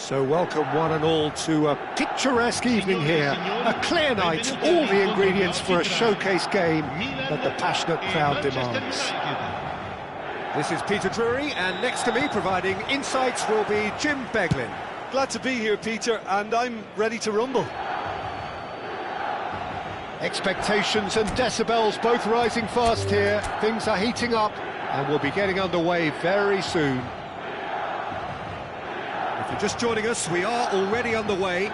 So welcome one and all to a picturesque evening here, a clear night, all the ingredients for a showcase game that the passionate crowd demands. This is Peter Drury, and next to me providing insights will be Jim Beglin. Glad to be here, Peter, and I'm ready to rumble. Expectations and decibels both rising fast here, things are heating up and we'll be getting underway very soon. If you're just joining us, we are already underway.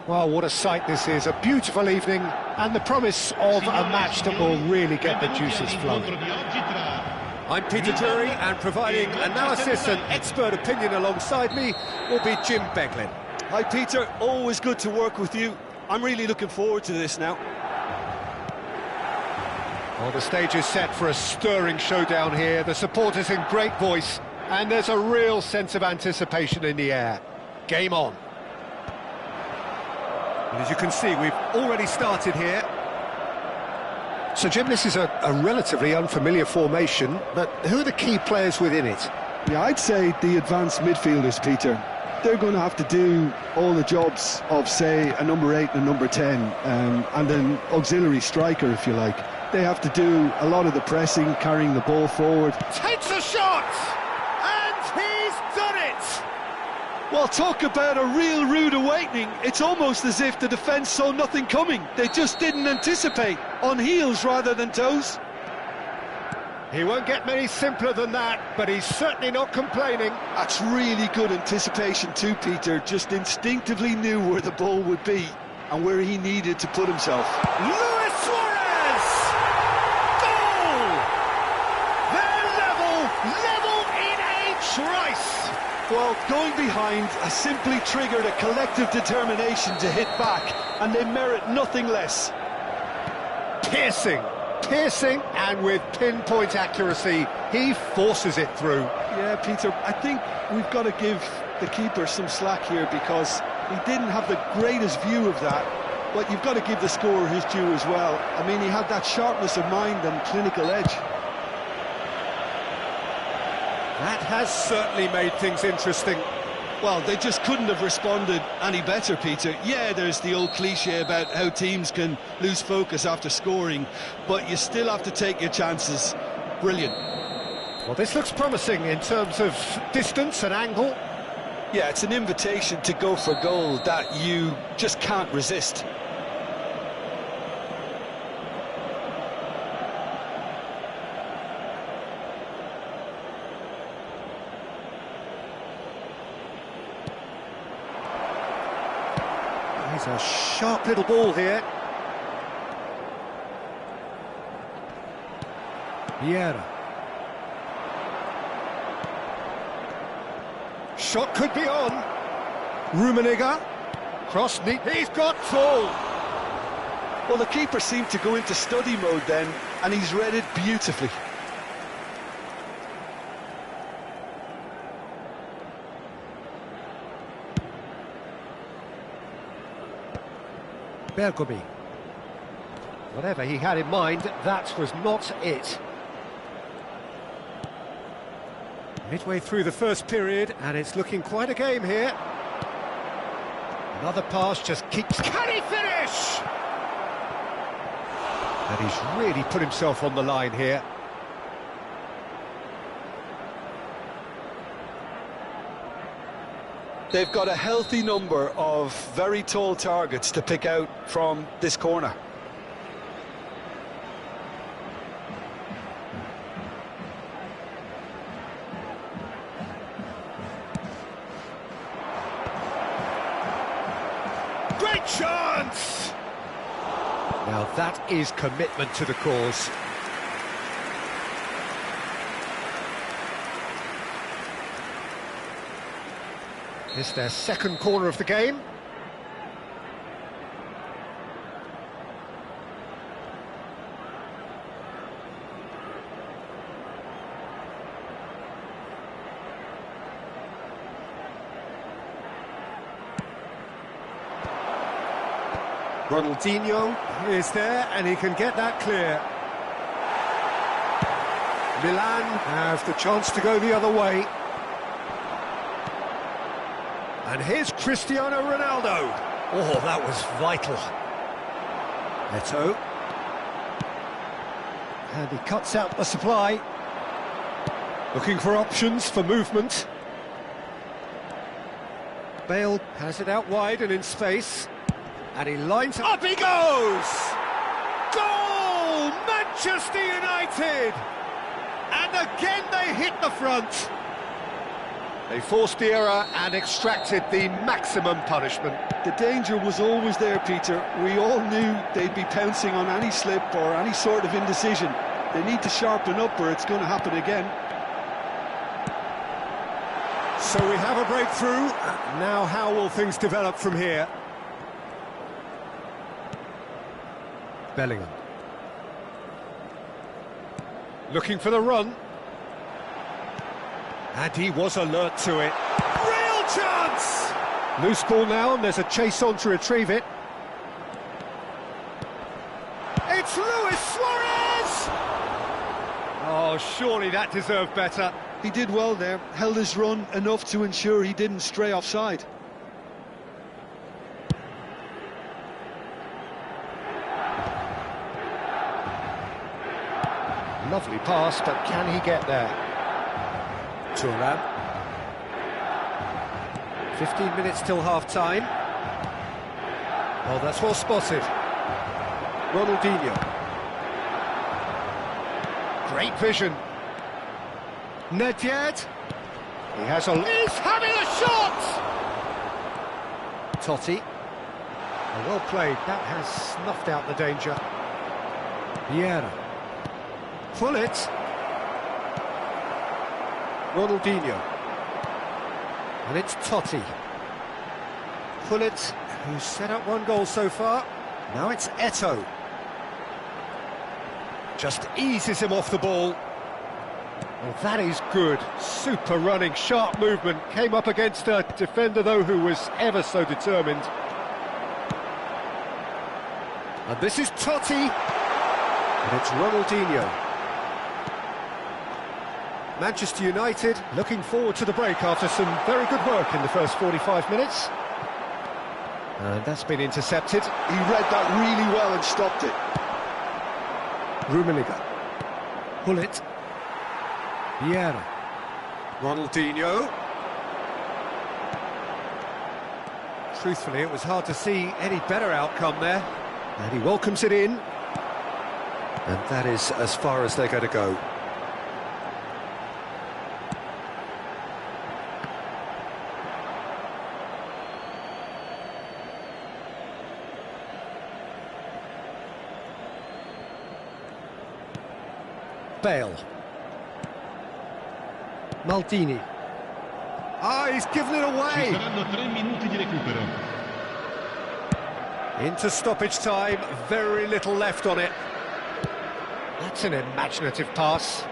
Well, what a sight this is, a beautiful evening, and the promise of a match that will really get the juices flowing. I'm Peter Drury, and providing analysis and expert opinion alongside me will be Jim Beglin. Hi, Peter. Always good to work with you. I'm really looking forward to this now. Well, the stage is set for a stirring showdown here. The supporters in great voice, and there's a real sense of anticipation in the air. Game on. And as you can see, we've already started here. So, Jim, this is a relatively unfamiliar formation, but who are the key players within it? Yeah, I'd say the advanced midfielders, Peter. They're going to have to do all the jobs of, say, a number 8 and a number 10, and an auxiliary striker, if you like. They have to do a lot of the pressing, carrying the ball forward. Takes a shot! And he's done it! Well, talk about a real rude awakening. It's almost as if the defence saw nothing coming. They just didn't anticipate, on heels rather than toes. He won't get many simpler than that, but he's certainly not complaining. That's really good anticipation too, Peter. Just instinctively knew where the ball would be and where he needed to put himself. Luis Suarez! Goal! They're level in a trice! Well, going behind has simply triggered a collective determination to hit back, and they merit nothing less. Piercing, and with pinpoint accuracy, he forces it through. Yeah, Peter, I think we've got to give the keeper some slack here, because he didn't have the greatest view of that, but you've got to give the scorer his due as well. I mean, he had that sharpness of mind and clinical edge. That has certainly made things interesting. Well, they just couldn't have responded any better, Peter. Yeah, there's the old cliche about how teams can lose focus after scoring, but you still have to take your chances. Brilliant. Well, this looks promising in terms of distance and angle. Yeah, it's an invitation to go for goal that you just can't resist. He's a sharp little ball here. Vieira. Shot could be on. Rummenigge. Cross neat. He's got full. Well, the keeper seemed to go into study mode then, and he's read it beautifully. Bergomi. Whatever he had in mind, that was not it. Midway through the first period, and it's looking quite a game here. Another pass just keeps... Can he finish? And he's really put himself on the line here. They've got a healthy number of very tall targets to pick out from this corner. Great chance! Now that is commitment to the cause. It's their second corner of the game. Ronaldinho is there, and he can get that clear. Milan have the chance to go the other way. And here's Cristiano Ronaldo. Oh, that was vital. Neto. And he cuts out the supply. Looking for options for movement. Bale has it out wide and in space. And he lines up. Up he goes! Goal! Manchester United! And again they hit the front. They forced the error and extracted the maximum punishment. The danger was always there, Peter. We all knew they'd be pouncing on any slip or any sort of indecision. They need to sharpen up or it's going to happen again. So we have a breakthrough. Now how will things develop from here? Bellingham. Looking for the run. And he was alert to it. Real chance! Loose ball now, and there's a chase on to retrieve it. It's Luis Suarez! Oh, surely that deserved better. He did well there, held his run enough to ensure he didn't stray offside. Lovely pass, but can he get there? Thuram. 15 minutes till half-time. Oh, that's well spotted. Ronaldinho. Great vision. Nedved. He has a... He's having a shot! Totti. Oh, well played. That has snuffed out the danger. Vieira. Pull it. Ronaldinho. And it's Totti. Pull it, who's set up one goal so far. Now it's Eto'o. Just eases him off the ball. Well, that is good. Super running, sharp movement. Came up against a defender, though, who was ever so determined. And this is Totti. And it's Ronaldinho. Manchester United looking forward to the break after some very good work in the first 45 minutes. And that's been intercepted. He read that really well and stopped it. Rummenigge. Pull it. Vieira. Ronaldinho. Truthfully, it was hard to see any better outcome there. And he welcomes it in. And that is as far as they're going to go. Bale. Maldini. Ah, he's given it away. Into stoppage time, very little left on it. That's an imaginative pass.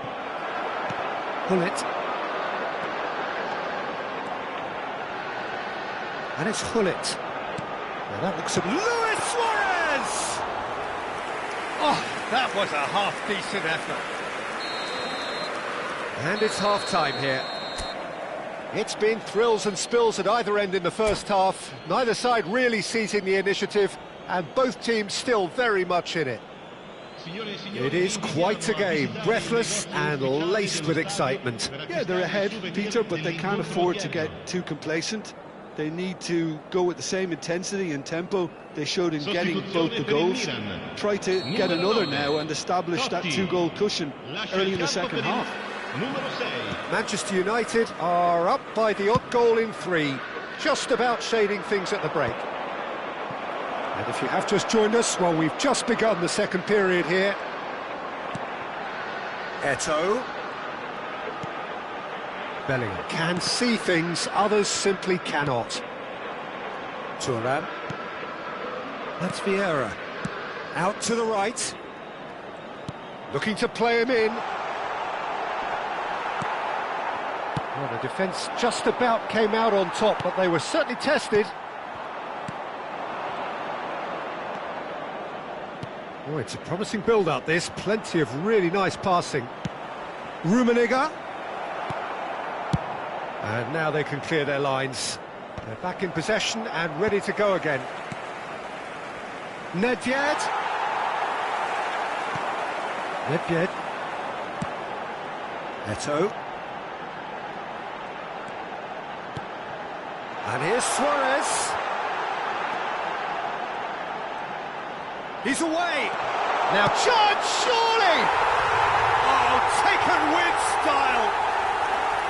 Pull it. And it's Hullet. Now that looks at Luis Suarez! Oh, that was a half-decent effort. And it's half-time here. It's been thrills and spills at either end in the first half. Neither side really seizing the initiative, and both teams still very much in it. It is quite a game, breathless and laced with excitement. Yeah, they're ahead, Peter, but they can't afford to get too complacent. They need to go with the same intensity and tempo they showed in getting both the goals. Try to get another now and establish that two-goal cushion early in the second half. Manchester United are up by the odd goal in 3, just about shading things at the break. And if you have just joined us, well, we've just begun the second period here. Eto'o. Bellingham can see things, others simply cannot. Thuram. That's Vieira. Out to the right. Looking to play him in. Well, the defence just about came out on top, but they were certainly tested. Oh, it's a promising build-up, this. Plenty of really nice passing. Rummenigge. And now they can clear their lines. They're back in possession and ready to go again. Nedved. Eto'o. And here's Suarez. He's away. Now charge, surely! Oh, taken with style.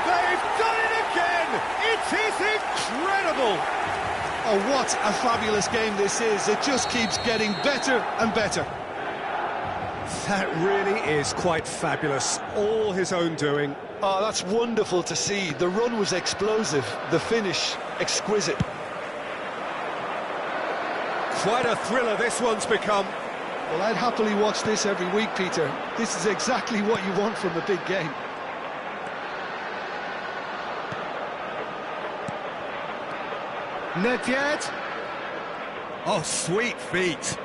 They've done it again. It is incredible. Oh, what a fabulous game this is. It just keeps getting better and better. That really is quite fabulous. All his own doing. Oh, that's wonderful to see. The run was explosive, the finish exquisite. Quite a thriller this one's become. Well, I'd happily watch this every week, Peter. This is exactly what you want from a big game. Nedved. Oh, sweet feet.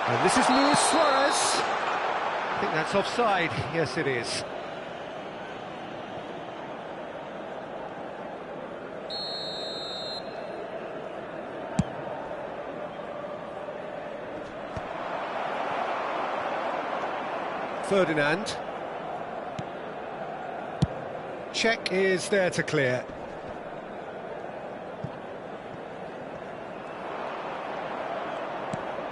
And this is Luis Suarez. I think that's offside. Yes, it is. Ferdinand. Check is there to clear.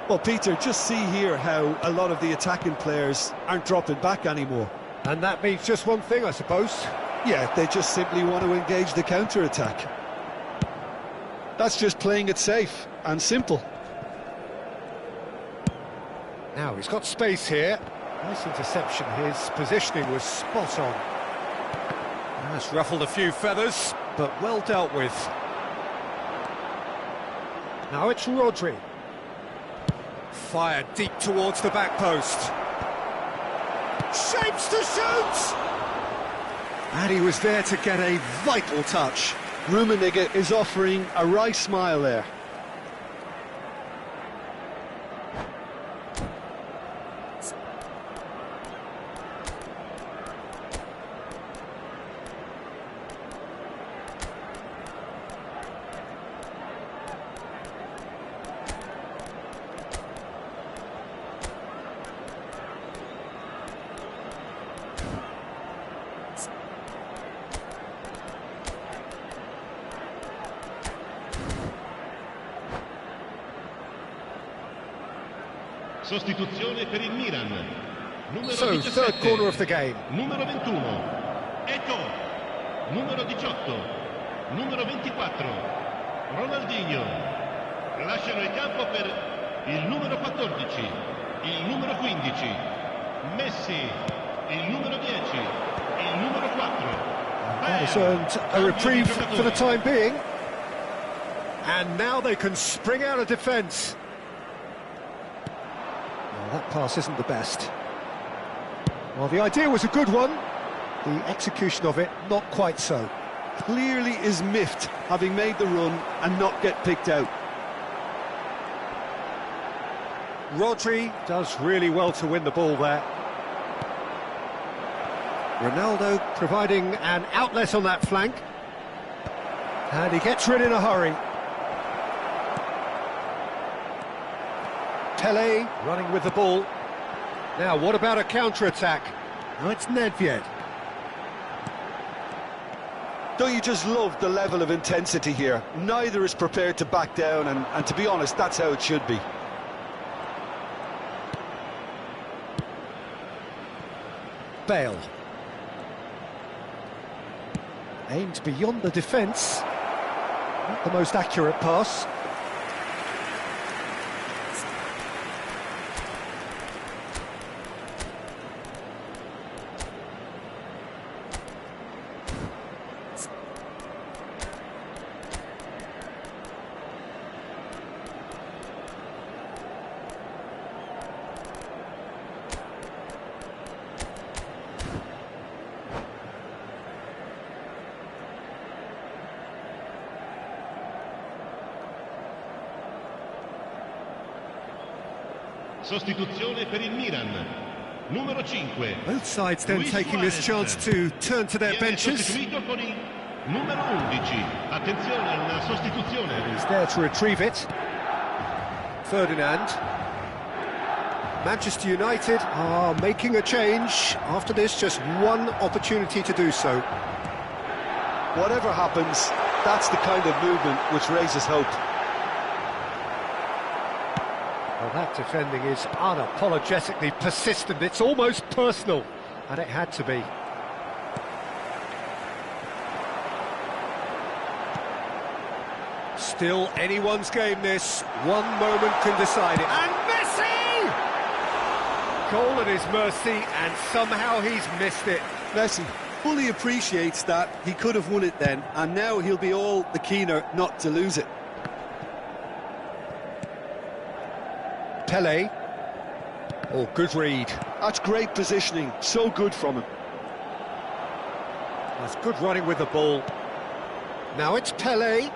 Well, Peter, just see here how a lot of the attacking players aren't dropping back anymore. And that means just one thing, I suppose. Yeah, they just simply want to engage the counter-attack. That's just playing it safe and simple. Now, he's got space here. Nice interception. His positioning was spot on. That's ruffled a few feathers, but well dealt with. Now it's Rodri. Fired deep towards the back post. Shapes to shoot! And he was there to get a vital touch. Rummenigge is offering a wry smile there. Sostituzione per il Milan. Numero So, 17. third corner of the game. Numero 21. Ecco. Numero 18. Numero 24. Ronaldinho. Lasciano il campo per il numero 14. Il numero 15. Messi. Il numero 10. Il numero 4. That has earned a reprieve for the time being. And now they can spring out of defence. That pass isn't the best. Well, the idea was a good one. The execution of it, not quite so. Clearly is miffed, having made the run and not get picked out. Rodri does really well to win the ball there. Ronaldo providing an outlet on that flank. And he gets rid in a hurry. Pele running with the ball. Now, what about a counter-attack? Oh, it's Nedved. Don't you just love the level of intensity here? Neither is prepared to back down, and to be honest, that's how it should be. Bale. Aimed beyond the defence. Not the most accurate pass. Sostituzione per il Milan. Numero 5. Both sides then taking this chance to turn to their benches. Sostituito con il numero 11. Attenzione, una sostituzione. He's there to retrieve it. Ferdinand. Manchester United are making a change. After this, just one opportunity to do so. Whatever happens, that's the kind of movement which raises hope. Well, that defending is unapologetically persistent. It's almost personal, and it had to be. Still anyone's game, this. One moment can decide it. And Messi! Goal at his mercy, and somehow he's missed it. Messi fully appreciates that he could have won it then, and now he'll be all the keener not to lose it. Pele. Oh, good read. That's great positioning, so good from him. That's good running with the ball. Now it's Pele.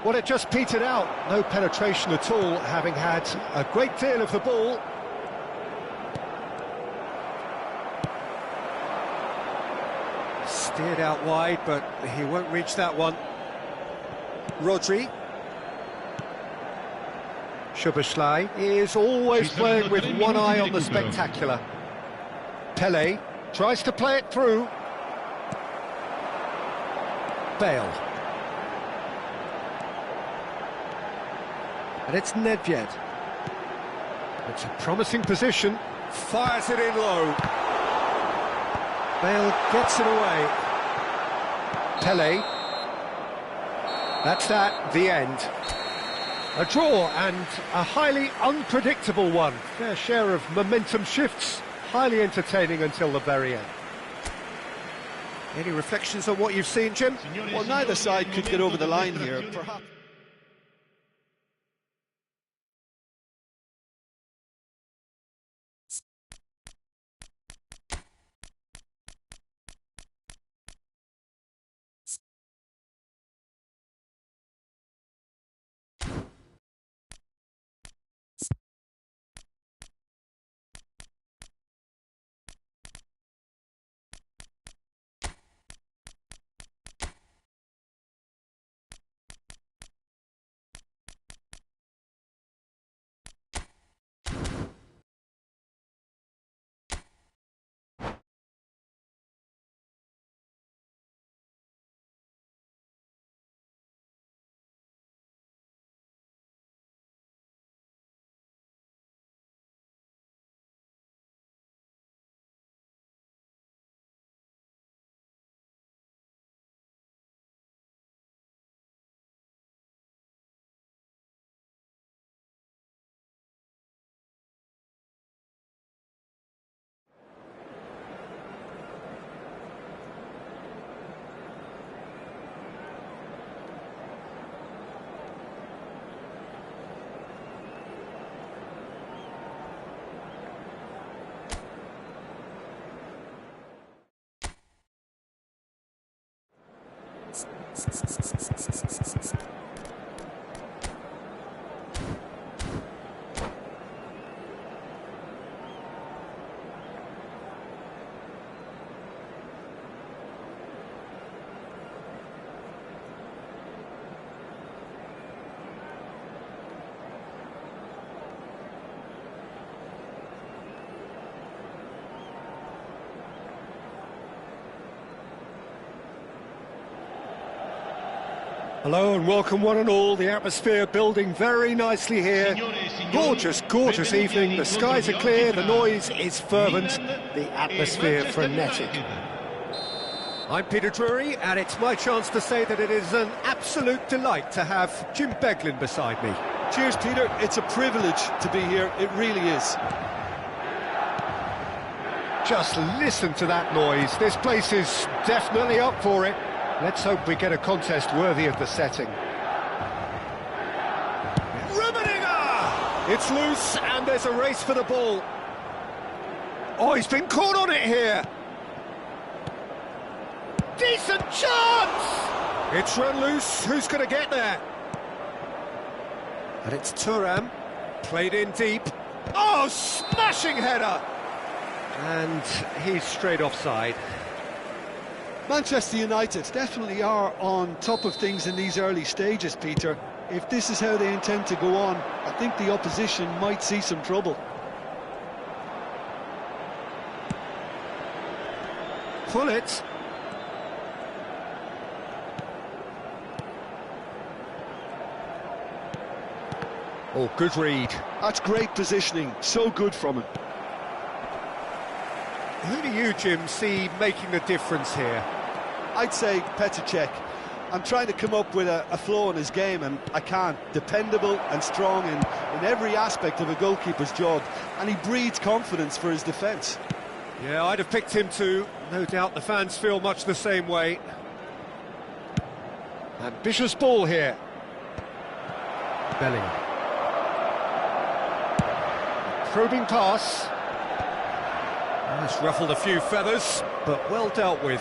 Well, it just petered out. No penetration at all, having had a great deal of the ball. Steered out wide, but he won't reach that one. Rodri. Szoboszlai is always playing with one eye on the spectacular. Pele tries to play it through. Bale. And it's Nedved. It's a promising position. Fires it in low. Bale gets it away. Pele. That's that, the end. A draw, and a highly unpredictable one. Fair share of momentum shifts, highly entertaining until the very end. Any reflections on what you've seen, Jim? Well, neither side could get over the line here, perhaps. Hello and welcome one and all. The atmosphere building very nicely here. Gorgeous, gorgeous evening. The skies are clear, the noise is fervent, the atmosphere frenetic. I'm Peter Drury, and it's my chance to say that it is an absolute delight to have Jim Beglin beside me. Cheers, Peter. It's a privilege to be here. It really is. Just listen to that noise. This place is definitely up for it. Let's hope we get a contest worthy of the setting. It's loose, and there's a race for the ball. Oh, he's been caught on it here. Decent chance! It's run loose. Who's going to get there? And it's Thuram. Played in deep. Oh, smashing header! And he's straight offside. Manchester United definitely are on top of things in these early stages, Peter. If this is how they intend to go on, I think the opposition might see some trouble. Pull it. Oh, good read. That's great positioning, so good from him. Who do you, Jim, see making the difference here? I'd say Petr Cech. I'm trying to come up with a flow in his game, and I can't. Dependable and strong in every aspect of a goalkeeper's job, and he breeds confidence for his defence. Yeah, I'd have picked him too. No doubt the fans feel much the same way. Ambitious ball here. Bellingham. Probing pass. It's ruffled a few feathers, but well dealt with.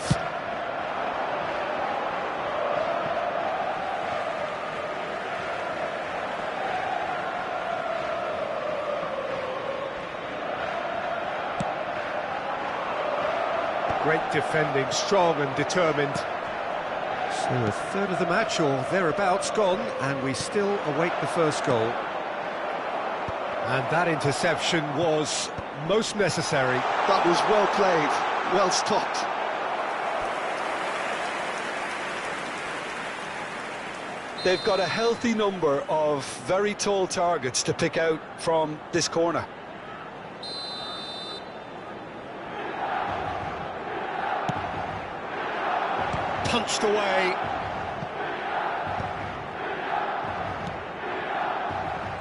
Great defending, strong and determined. So a third of the match or thereabouts gone, and we still await the first goal. And that interception was most necessary. That was well played, well stopped. They've got a healthy number of very tall targets to pick out from this corner. Punched away.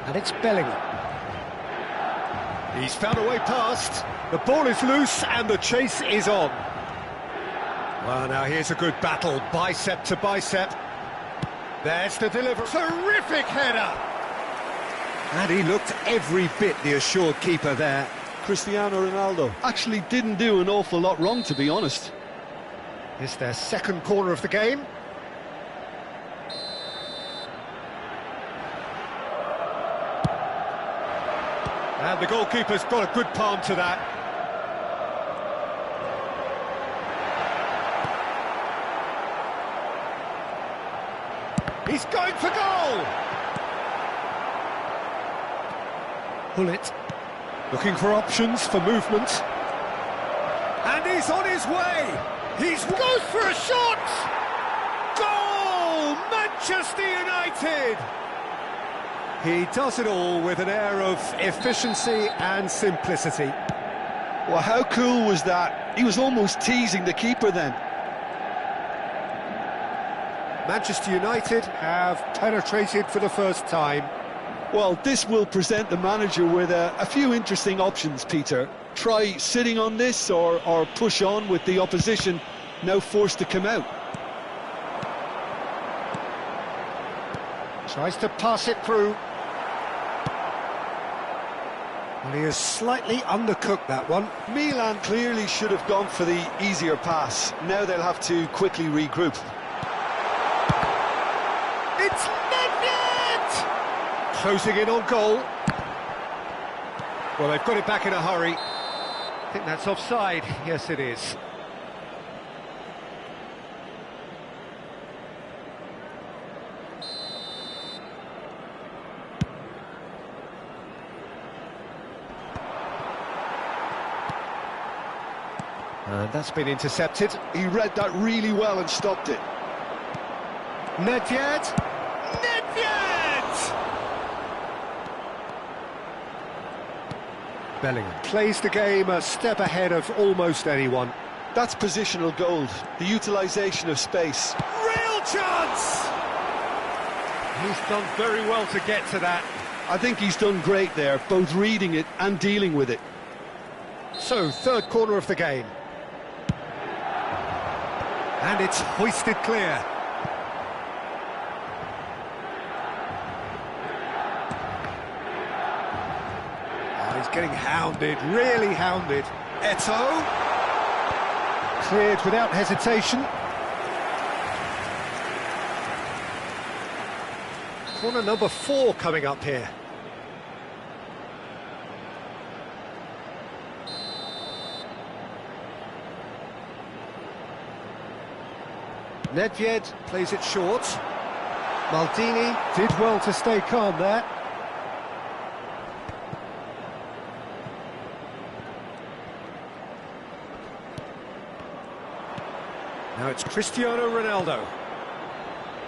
And it's Bellingham. He's found a way past. The ball is loose and the chase is on. Well, now here's a good battle, bicep to bicep. There's the delivery. Terrific header! And he looked every bit the assured keeper there. Cristiano Ronaldo Actually didn't do an awful lot wrong, to be honest. It's their second corner of the game. And the goalkeeper's got a good palm to that. He's going for goal! Bullet looking for options for movement. And he's on his way! He's goes for a shot! Goal! Manchester United! He does it all with an air of efficiency and simplicity. Well, how cool was that? He was almost teasing the keeper then. Manchester United have penetrated for the first time. Well, this will present the manager with a few interesting options, Peter. Try sitting on this or push on with the opposition now forced to come out. Tries to pass it through. Well, he has slightly undercooked that one. Milan clearly should have gone for the easier pass. Now they'll have to quickly regroup. It's Nedved! Closing in on goal. Well, they've got it back in a hurry. I think that's offside. Yes, it is. And that's been intercepted. He read that really well and stopped it. Nedved! Nedved! Bellingham plays the game a step ahead of almost anyone. That's positional gold, the utilisation of space. Real chance! He's done very well to get to that. I think he's done great there, both reading it and dealing with it. So, third corner of the game. And it's hoisted clear. Oh, he's getting hounded, really hounded. Eto'o. Cleared without hesitation. Corner number 4 coming up here. Nedved plays it short. Maldini did well to stay calm there. Now it's Cristiano Ronaldo,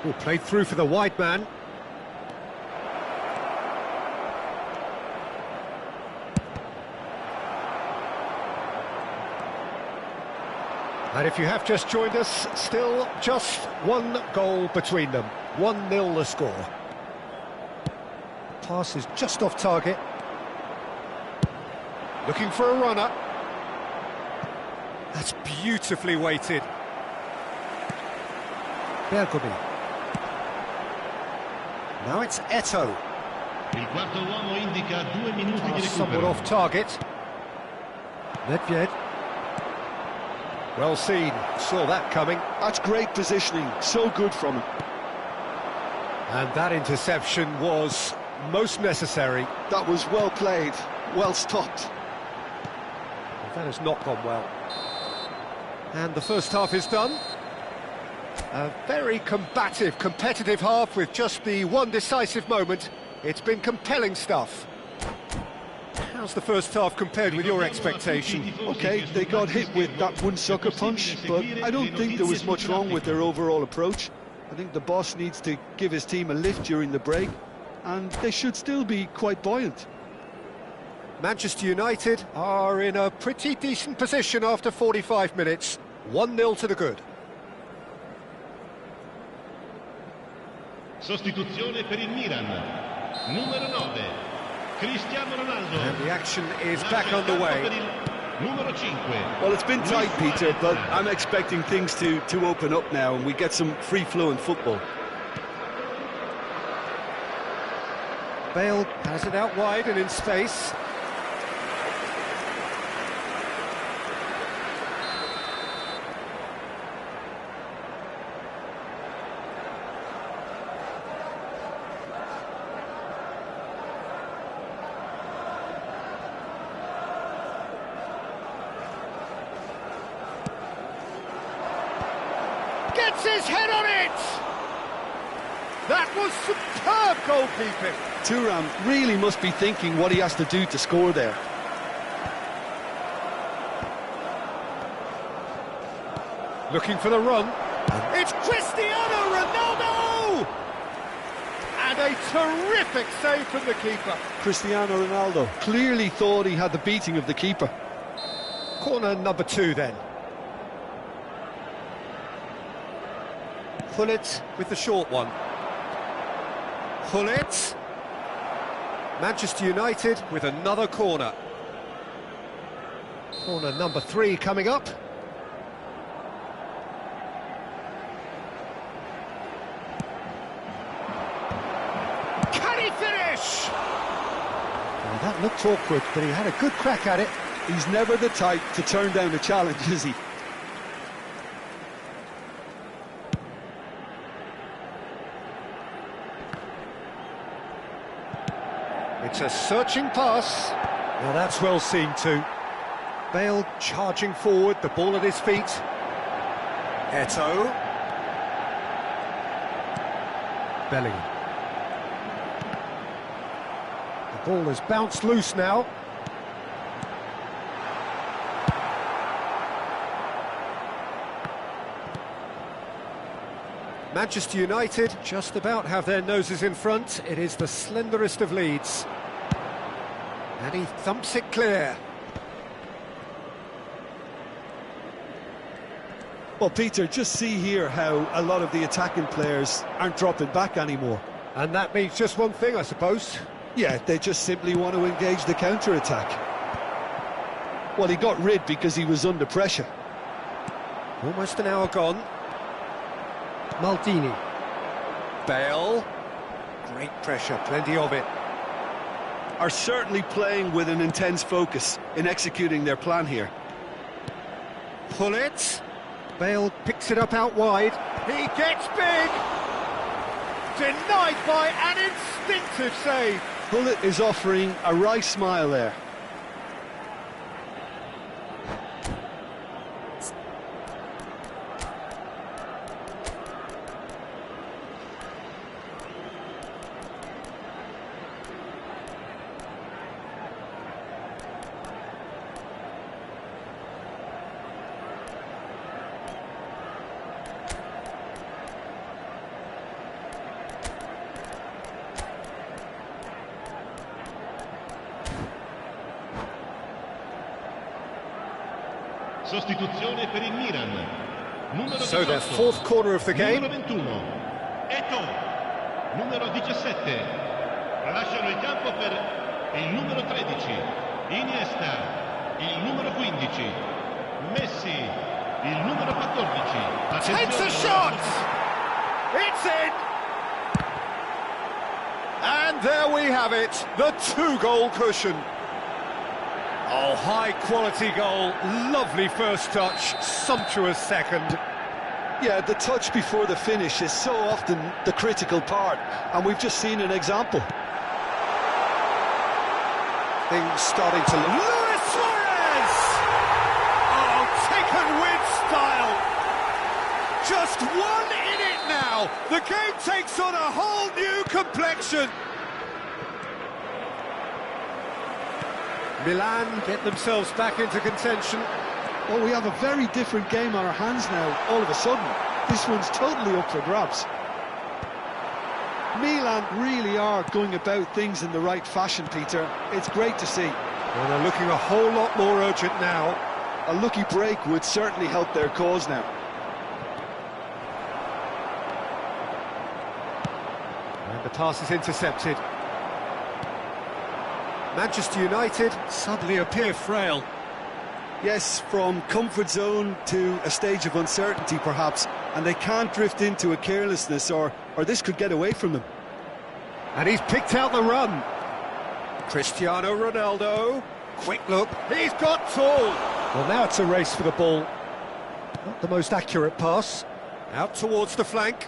who played through for the wide man. And if you have just joined us, still just one goal between them. 1-0 the score. Pass is just off target. Looking for a runner. That's beautifully weighted. Bergomi. Now it's Eto'o. Il quarto uomo indica 2 minuti di Pass somewhat recupero. off target. Nedved. Well seen, saw that coming. That's great positioning, so good from him. And that interception was most necessary. That was well played, well stopped. That has not gone well. And the first half is done. A very combative, competitive half with just the one decisive moment. It's been compelling stuff. How's the first half compared with your expectation? Okay, they got hit with that one sucker punch, but I don't think there was much wrong with their overall approach. I think the boss needs to give his team a lift during the break, and they should still be quite buoyant. Manchester United are in a pretty decent position after 45 minutes. 1-0 to the good. Sostituzione per il Milan. Numero 9. Cristiano Ronaldo. And the action is back underway. Numero 5. Well, it's been tight, Peter, but I'm expecting things to open up now and we get some free-flowing football. Bale has it out wide and in space. Gets his head on it! That was superb goalkeeping. Thuram really must be thinking what he has to do to score there. Looking for the run. It's Cristiano Ronaldo! And a terrific save from the keeper. Cristiano Ronaldo clearly thought he had the beating of the keeper. Corner number 2 then. Hullet with the short one. Hullet. Manchester United with another corner. Corner number 3 coming up. Can he finish? Well, that looked awkward, but he had a good crack at it. He's never the type to turn down a challenge, is he? It's a searching pass. Well, that's well seen too. Bale charging forward, the ball at his feet. Eto'o. Bellingham. The ball has bounced loose now. Manchester United just about have their noses in front. It is the slenderest of leads. And he thumps it clear. Well, Peter, just see here how a lot of the attacking players aren't dropping back anymore. And that means just one thing, I suppose. Yeah, they just simply want to engage the counter-attack. Well, he got rid because he was under pressure. Almost an hour gone. Maldini. Bale. Great pressure, plenty of it. Are certainly playing with an intense focus in executing their plan here. Hullet. Bale picks it up out wide. He gets big! Denied by an instinctive save. Hullet is offering a wry smile there. Sostituzione per il Milan. Numero 18. So their fourth corner of the game. Numero 21. Eto. Numero 17. Lasciano il campo per il numero 13. Iniesta. Il numero 15. Messi. Il numero 14. Takes a shot! It's in! And there we have it, the two-goal cushion. Oh, high-quality goal, lovely first touch, sumptuous second. Yeah, the touch before the finish is so often the critical part, and we've just seen an example. Things starting to look... Luis Suarez! Oh, taken with style. Just one in it now. The game takes on a whole new complexion. Milan get themselves back into contention. Well, we have a very different game on our hands now, all of a sudden. This one's totally up for grabs. Milan really are going about things in the right fashion, Peter. It's great to see. Well, they're looking a whole lot more urgent now. A lucky break would certainly help their cause now. And the pass is intercepted. Manchester United suddenly appear frail. Yes, from comfort zone to a stage of uncertainty, perhaps, and they can't drift into a carelessness, or this could get away from them. And he's picked out the run. Cristiano Ronaldo, quick look, he's got tall. Well, now it's a race for the ball. Not the most accurate pass. Out towards the flank,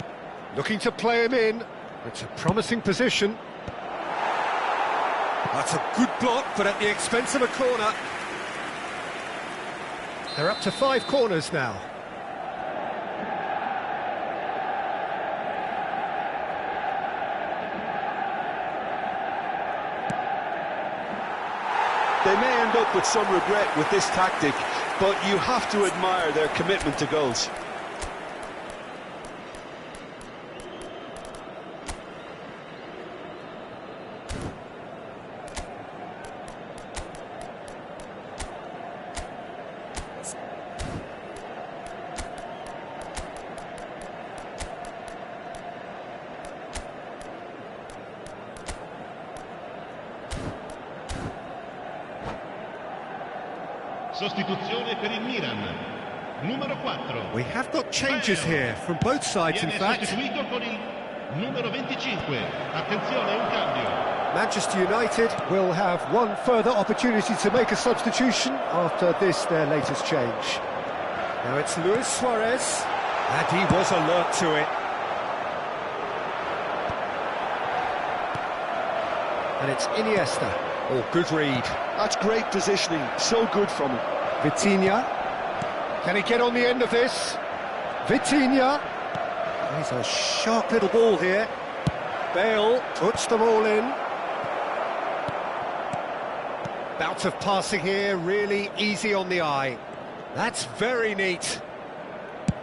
looking to play him in. It's a promising position. That's a good block, but at the expense of a corner. They're up to 5 corners now. They may end up with some regret with this tactic, but you have to admire their commitment to goals. Sostituzione per il Milan. Numero 4. We have got changes here from both sides, in fact. Sostituito con il numero 25. Attenzione, un cambio. Manchester United will have one further opportunity to make a substitution after this, their latest change. Now it's Luis Suarez, and he was alert to it. And it's Iniesta. Oh, good read. That's great positioning, so good from him. Vitinha. Can he get on the end of this? Vitinha. He's a sharp little ball here. Bale puts the ball in. Bout of passing here, really easy on the eye. That's very neat.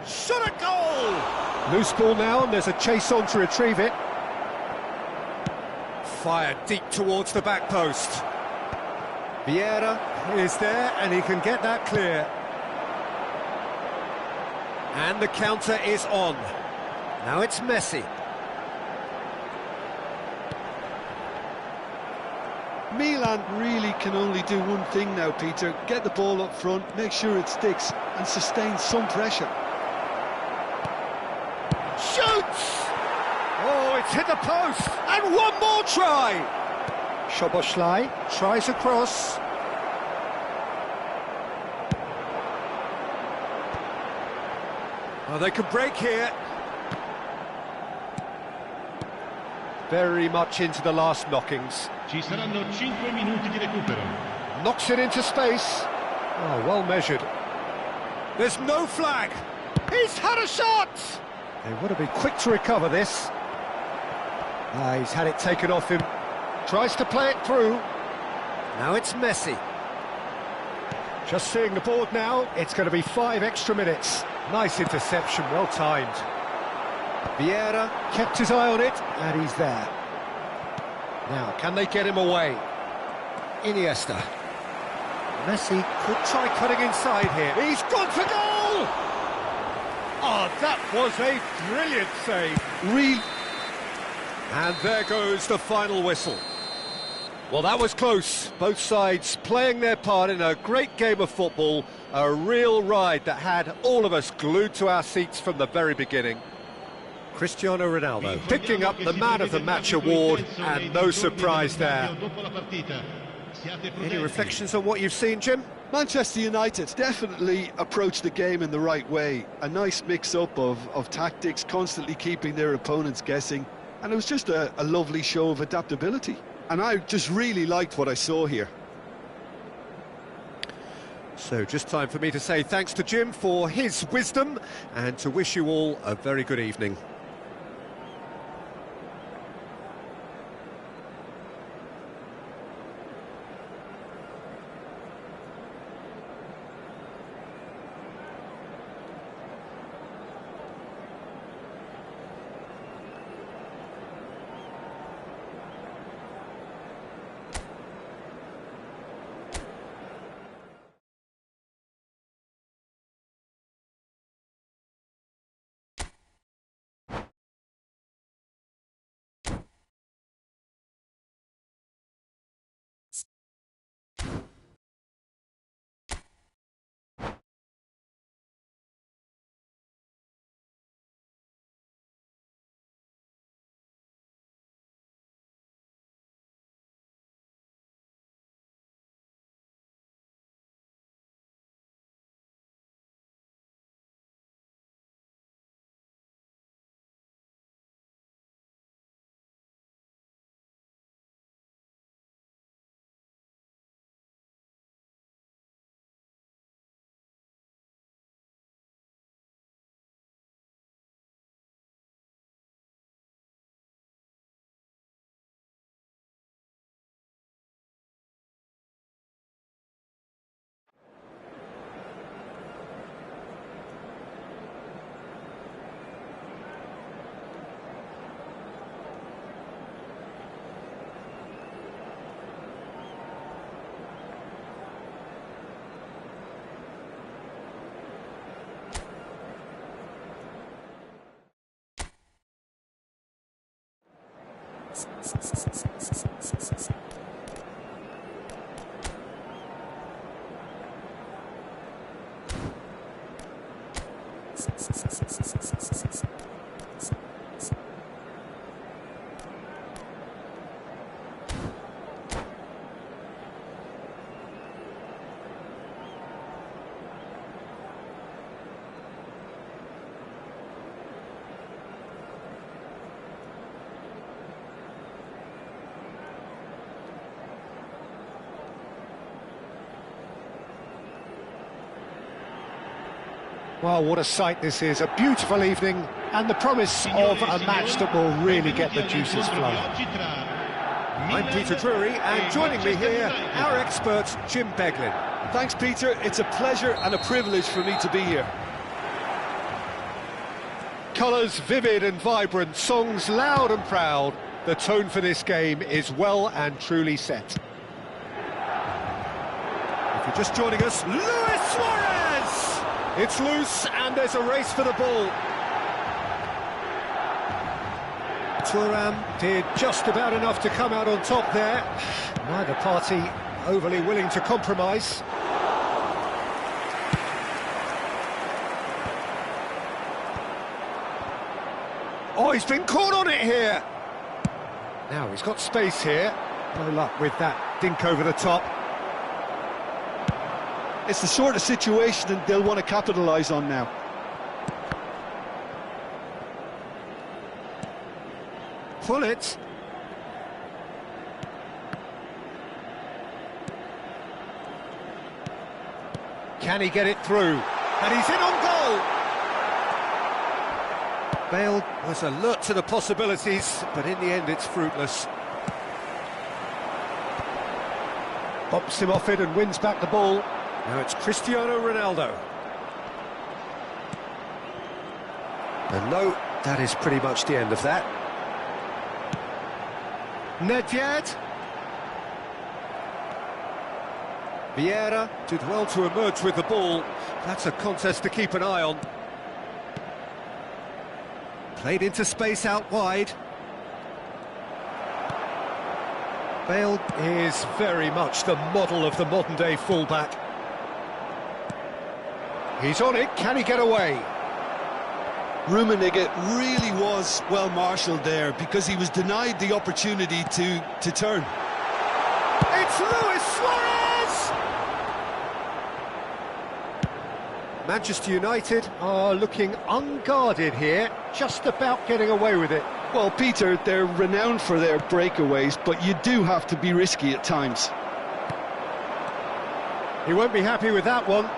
Shot a goal! Loose ball now, and there's a chase on to retrieve it. Fired deep towards the back post. Vieira is there, and he can get that clear. And the counter is on. Now it's Messi. Milan really can only do one thing now, Peter. Get the ball up front, make sure it sticks, and sustain some pressure. Shoots! Oh, it's hit the post! And one more try! Szoboszlai tries across. Oh, they can break here. Very much into the last knockings. Ci saranno 5 minuti di recupero. Knocks it into space. Oh, well measured. There's no flag. He's had a shot! They would have been quick to recover this. He's had it taken off him. Tries to play it through. Now it's Messi. Just seeing the board now, it's going to be 5 extra minutes. Nice interception, well timed. Vieira kept his eye on it, and he's there. Now, can they get him away? Iniesta. Messi could try cutting inside here. He's gone for goal! Oh, that was a brilliant save. And there goes the final whistle. Well, that was close. Both sides playing their part in a great game of football. A real ride that had all of us glued to our seats from the very beginning. Cristiano Ronaldo picking up the Man of the Match award, and no surprise there. Any reflections on what you've seen, Jim? Manchester United definitely approached the game in the right way. A nice mix-up of tactics, constantly keeping their opponents guessing. And it was just a lovely show of adaptability. And I just really liked what I saw here. So just time for me to say thanks to Jim for his wisdom and to wish you all a very good evening. Well, what a sight this is. A beautiful evening and the promise of a match that will really get the juices flowing. I'm Peter Drury, and joining me here, our expert, Jim Beglin. Thanks, Peter. It's a pleasure and a privilege for me to be here. Colours vivid and vibrant, songs loud and proud. The tone for this game is well and truly set. If you're just joining us, Luis Suarez! It's loose and there's a race for the ball. Thuram did just about enough to come out on top there. Neither party overly willing to compromise. Oh, he's been caught on it here. Now he's got space here. No luck with that dink over the top. It's the sort of situation that they'll want to capitalise on now. Pull it. Can he get it through? And he's in on goal! Bale was alert to the possibilities, but in the end it's fruitless. Bops him off it and wins back the ball. Now it's Cristiano Ronaldo. And no, that is pretty much the end of that. Nedved. Vieira did well to emerge with the ball. That's a contest to keep an eye on. Played into space out wide. Bale is very much the model of the modern-day fullback. He's on it, can he get away? Rummenigge really was well marshalled there because he was denied the opportunity to turn. It's Luis Suarez! Manchester United are looking unguarded here, just about getting away with it. Well, Peter, they're renowned for their breakaways, but you do have to be risky at times. He won't be happy with that one.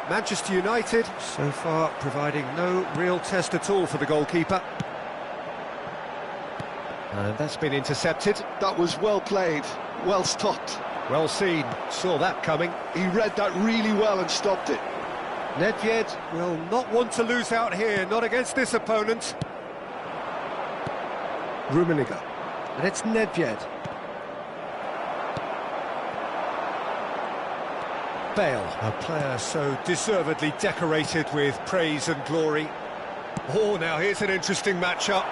Manchester United, so far, providing no real test at all for the goalkeeper. And that's been intercepted. That was well played, well stopped. Well seen, saw that coming. He read that really well and stopped it. Nedved will not want to lose out here, not against this opponent. Rummenigge, and it's Nedved. Bale, a player so deservedly decorated with praise and glory. Oh, now here's an interesting matchup.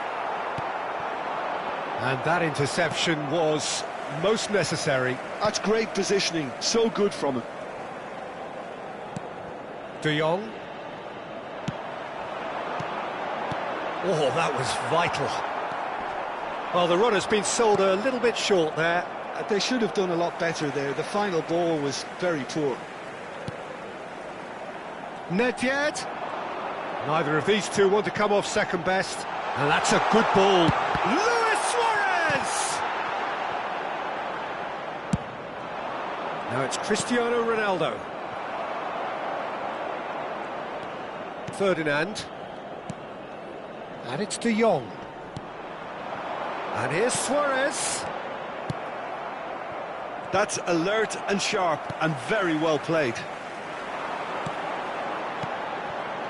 And that interception was most necessary. That's great positioning, so good from him. De Jong. Oh, that was vital. Well, the run has been sold a little bit short there. They should have done a lot better there. The final ball was very poor. Nedved. Neither of these two want to come off second best. And that's a good ball. Luis Suarez! Now it's Cristiano Ronaldo. Ferdinand. And it's De Jong. And here's Suarez. That's alert and sharp and very well played.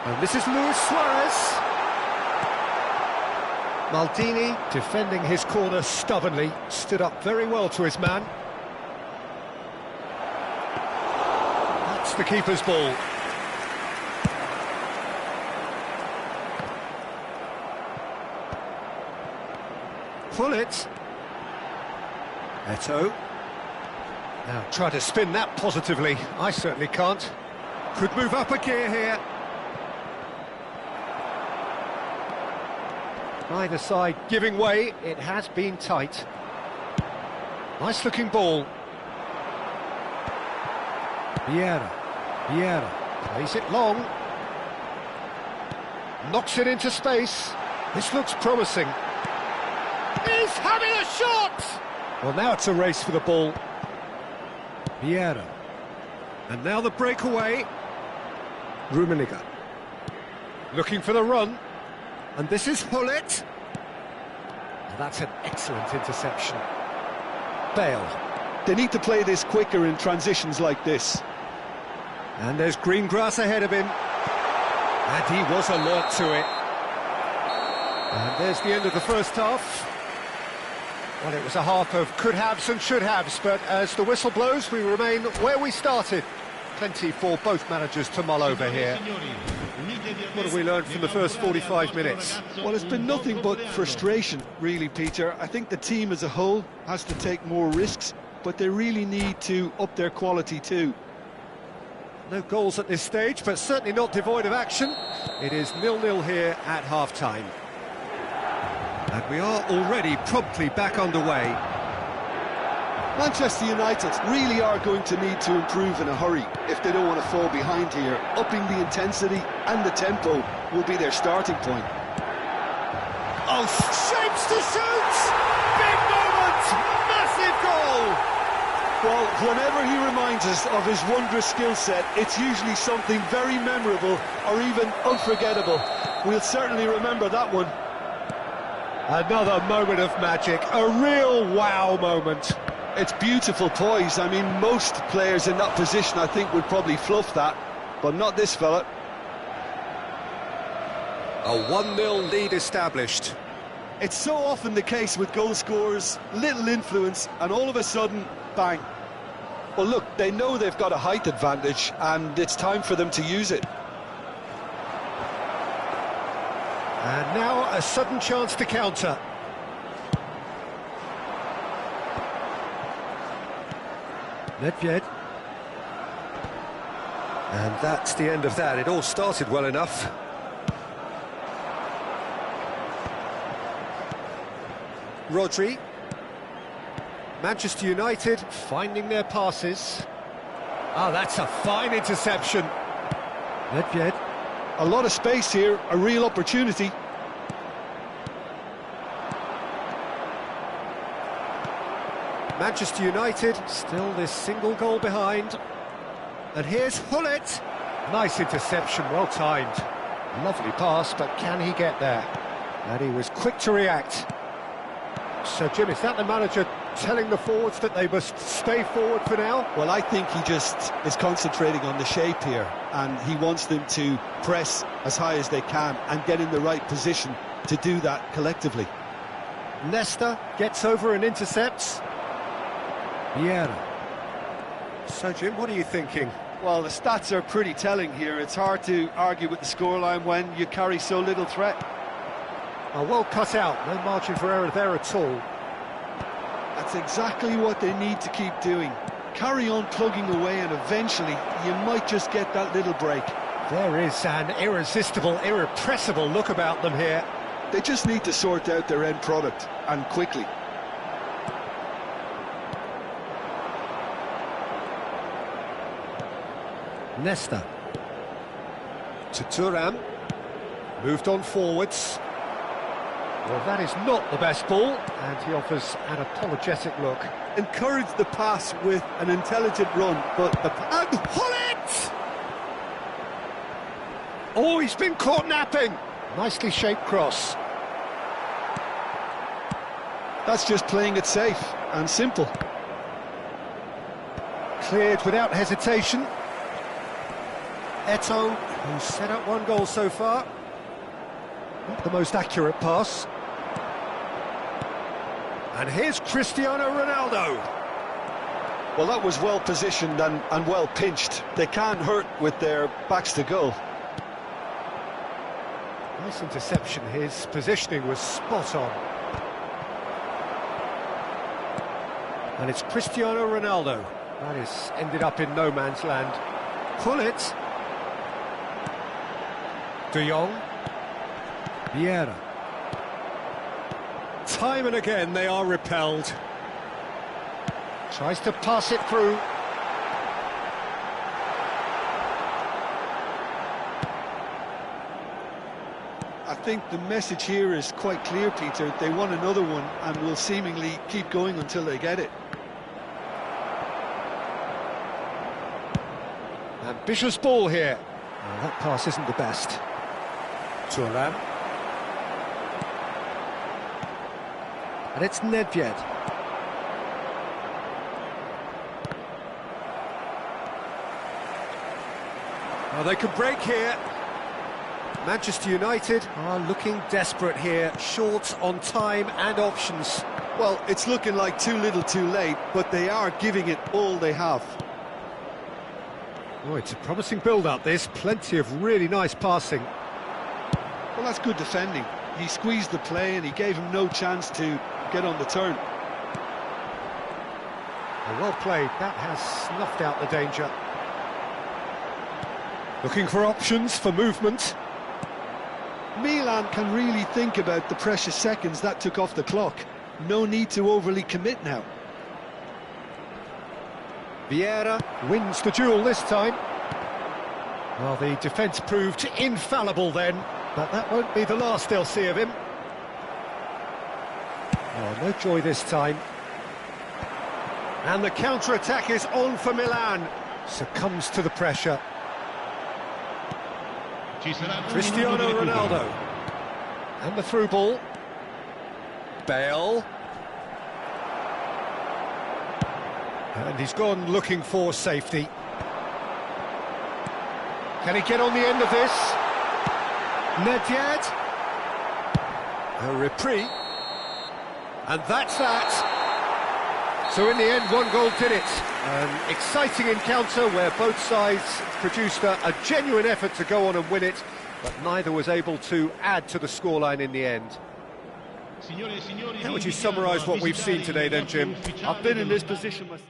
And this is Luis Suarez. Maldini, defending his corner stubbornly, stood up very well to his man. That's the keeper's ball. Pull it. Eto'o. Now try to spin that positively. I certainly can't. Could move up a gear here. Either side giving way. It has been tight. Nice looking ball. Vieira plays it long. Knocks it into space. This looks promising. He's having a shot! Well, now it's a race for the ball. Vieira. And now the breakaway. Rummenigge. Looking for the run. And this is Hullet. And that's an excellent interception. Bale. They need to play this quicker in transitions like this. And there's green grass ahead of him. And he was alert to it. And there's the end of the first half. Well, it was a half of could-haves and should-haves, but as the whistle blows, we remain where we started. Plenty for both managers to mull over here. What have we learned from the first 45 minutes? Well, it's been nothing but frustration, really, Peter. I think the team as a whole has to take more risks, but they really need to up their quality too. No goals at this stage, but certainly not devoid of action. It is 0-0 here at half-time. And we are already promptly back underway. Manchester United really are going to need to improve in a hurry if they don't want to fall behind here. Upping the intensity and the tempo will be their starting point. Oh, shapes to shoot! Big moment! Massive goal! Well, whenever he reminds us of his wondrous skill set, it's usually something very memorable or even unforgettable. We'll certainly remember that one. Another moment of magic, a real wow moment. It's beautiful poise. I mean, most players in that position, I think, would probably fluff that, but not this fella. A 1-0 lead established. It's so often the case with goal scorers, little influence, and all of a sudden, bang. Well, look, they know they've got a height advantage, and it's time for them to use it. And now a sudden chance to counter. Nedved. And that's the end of that. It all started well enough. Rodri. Manchester United finding their passes. Ah, that's a fine interception. Nedved. A lot of space here, a real opportunity. Manchester United still this single goal behind. And here's Hullet. Nice interception, well timed. Lovely pass, but can he get there? And he was quick to react. So, Jim, is that the manager telling the forwards that they must stay forward for now? Well, I think he just is concentrating on the shape here, and he wants them to press as high as they can and get in the right position to do that collectively. Nesta gets over and intercepts. Vieira. So, Jim, what are you thinking? Well, the stats are pretty telling here. It's hard to argue with the scoreline when you carry so little threat. Well cut out, no margin for error there at all. That's exactly what they need to keep doing. Carry on plugging away, and eventually you might just get that little break. There is an irresistible, irrepressible look about them here. They just need to sort out their end product, and quickly. Nesta. To Thuram. Moved on forwards. Well, that is not the best ball, and he offers an apologetic look. Encourage the pass with an intelligent run, but the... And Hullet! Oh, he's been caught napping. Nicely shaped cross. That's just playing it safe and simple. Cleared without hesitation. Eto'o, who's set up one goal so far. Not the most accurate pass. And here's Cristiano Ronaldo. Well, that was well positioned and well pinched. They can't hurt with their backs to goal. Nice interception. His positioning was spot on. And it's Cristiano Ronaldo. That is ended up in no man's land. Pull it. De Jong. Vieira. Time and again they are repelled. Tries to pass it through. I think the message here is quite clear, Peter. They want another one and will seemingly keep going until they get it. Ambitious ball here. Oh, that pass isn't the best. Thuram. And it's Nedved. Oh, they could break here. Manchester United are looking desperate here, short on time and options. Well, it's looking like too little too late, but they are giving it all they have. Oh, it's a promising build-up, this. Plenty of really nice passing. Well, that's good defending. He squeezed the play and he gave him no chance to get on the turn. Well played. That has snuffed out the danger. Looking for options for movement. Milan can really think about the precious seconds that took off the clock. No need to overly commit now. Vieira wins the duel this time. Well, the defence proved infallible then, but that won't be the last they'll see of him. Oh, no joy this time. And the counter-attack is on for Milan. Succumbs to the pressure. Cristiano Ronaldo. And the through ball. Bale. And he's gone looking for safety. Can he get on the end of this? Nedved. A reprieve. And that's that. So in the end, one goal did it. An exciting encounter where both sides produced a genuine effort to go on and win it, but neither was able to add to the scoreline in the end. How would you summarise what we've seen today then, Jim? I've been in this position myself.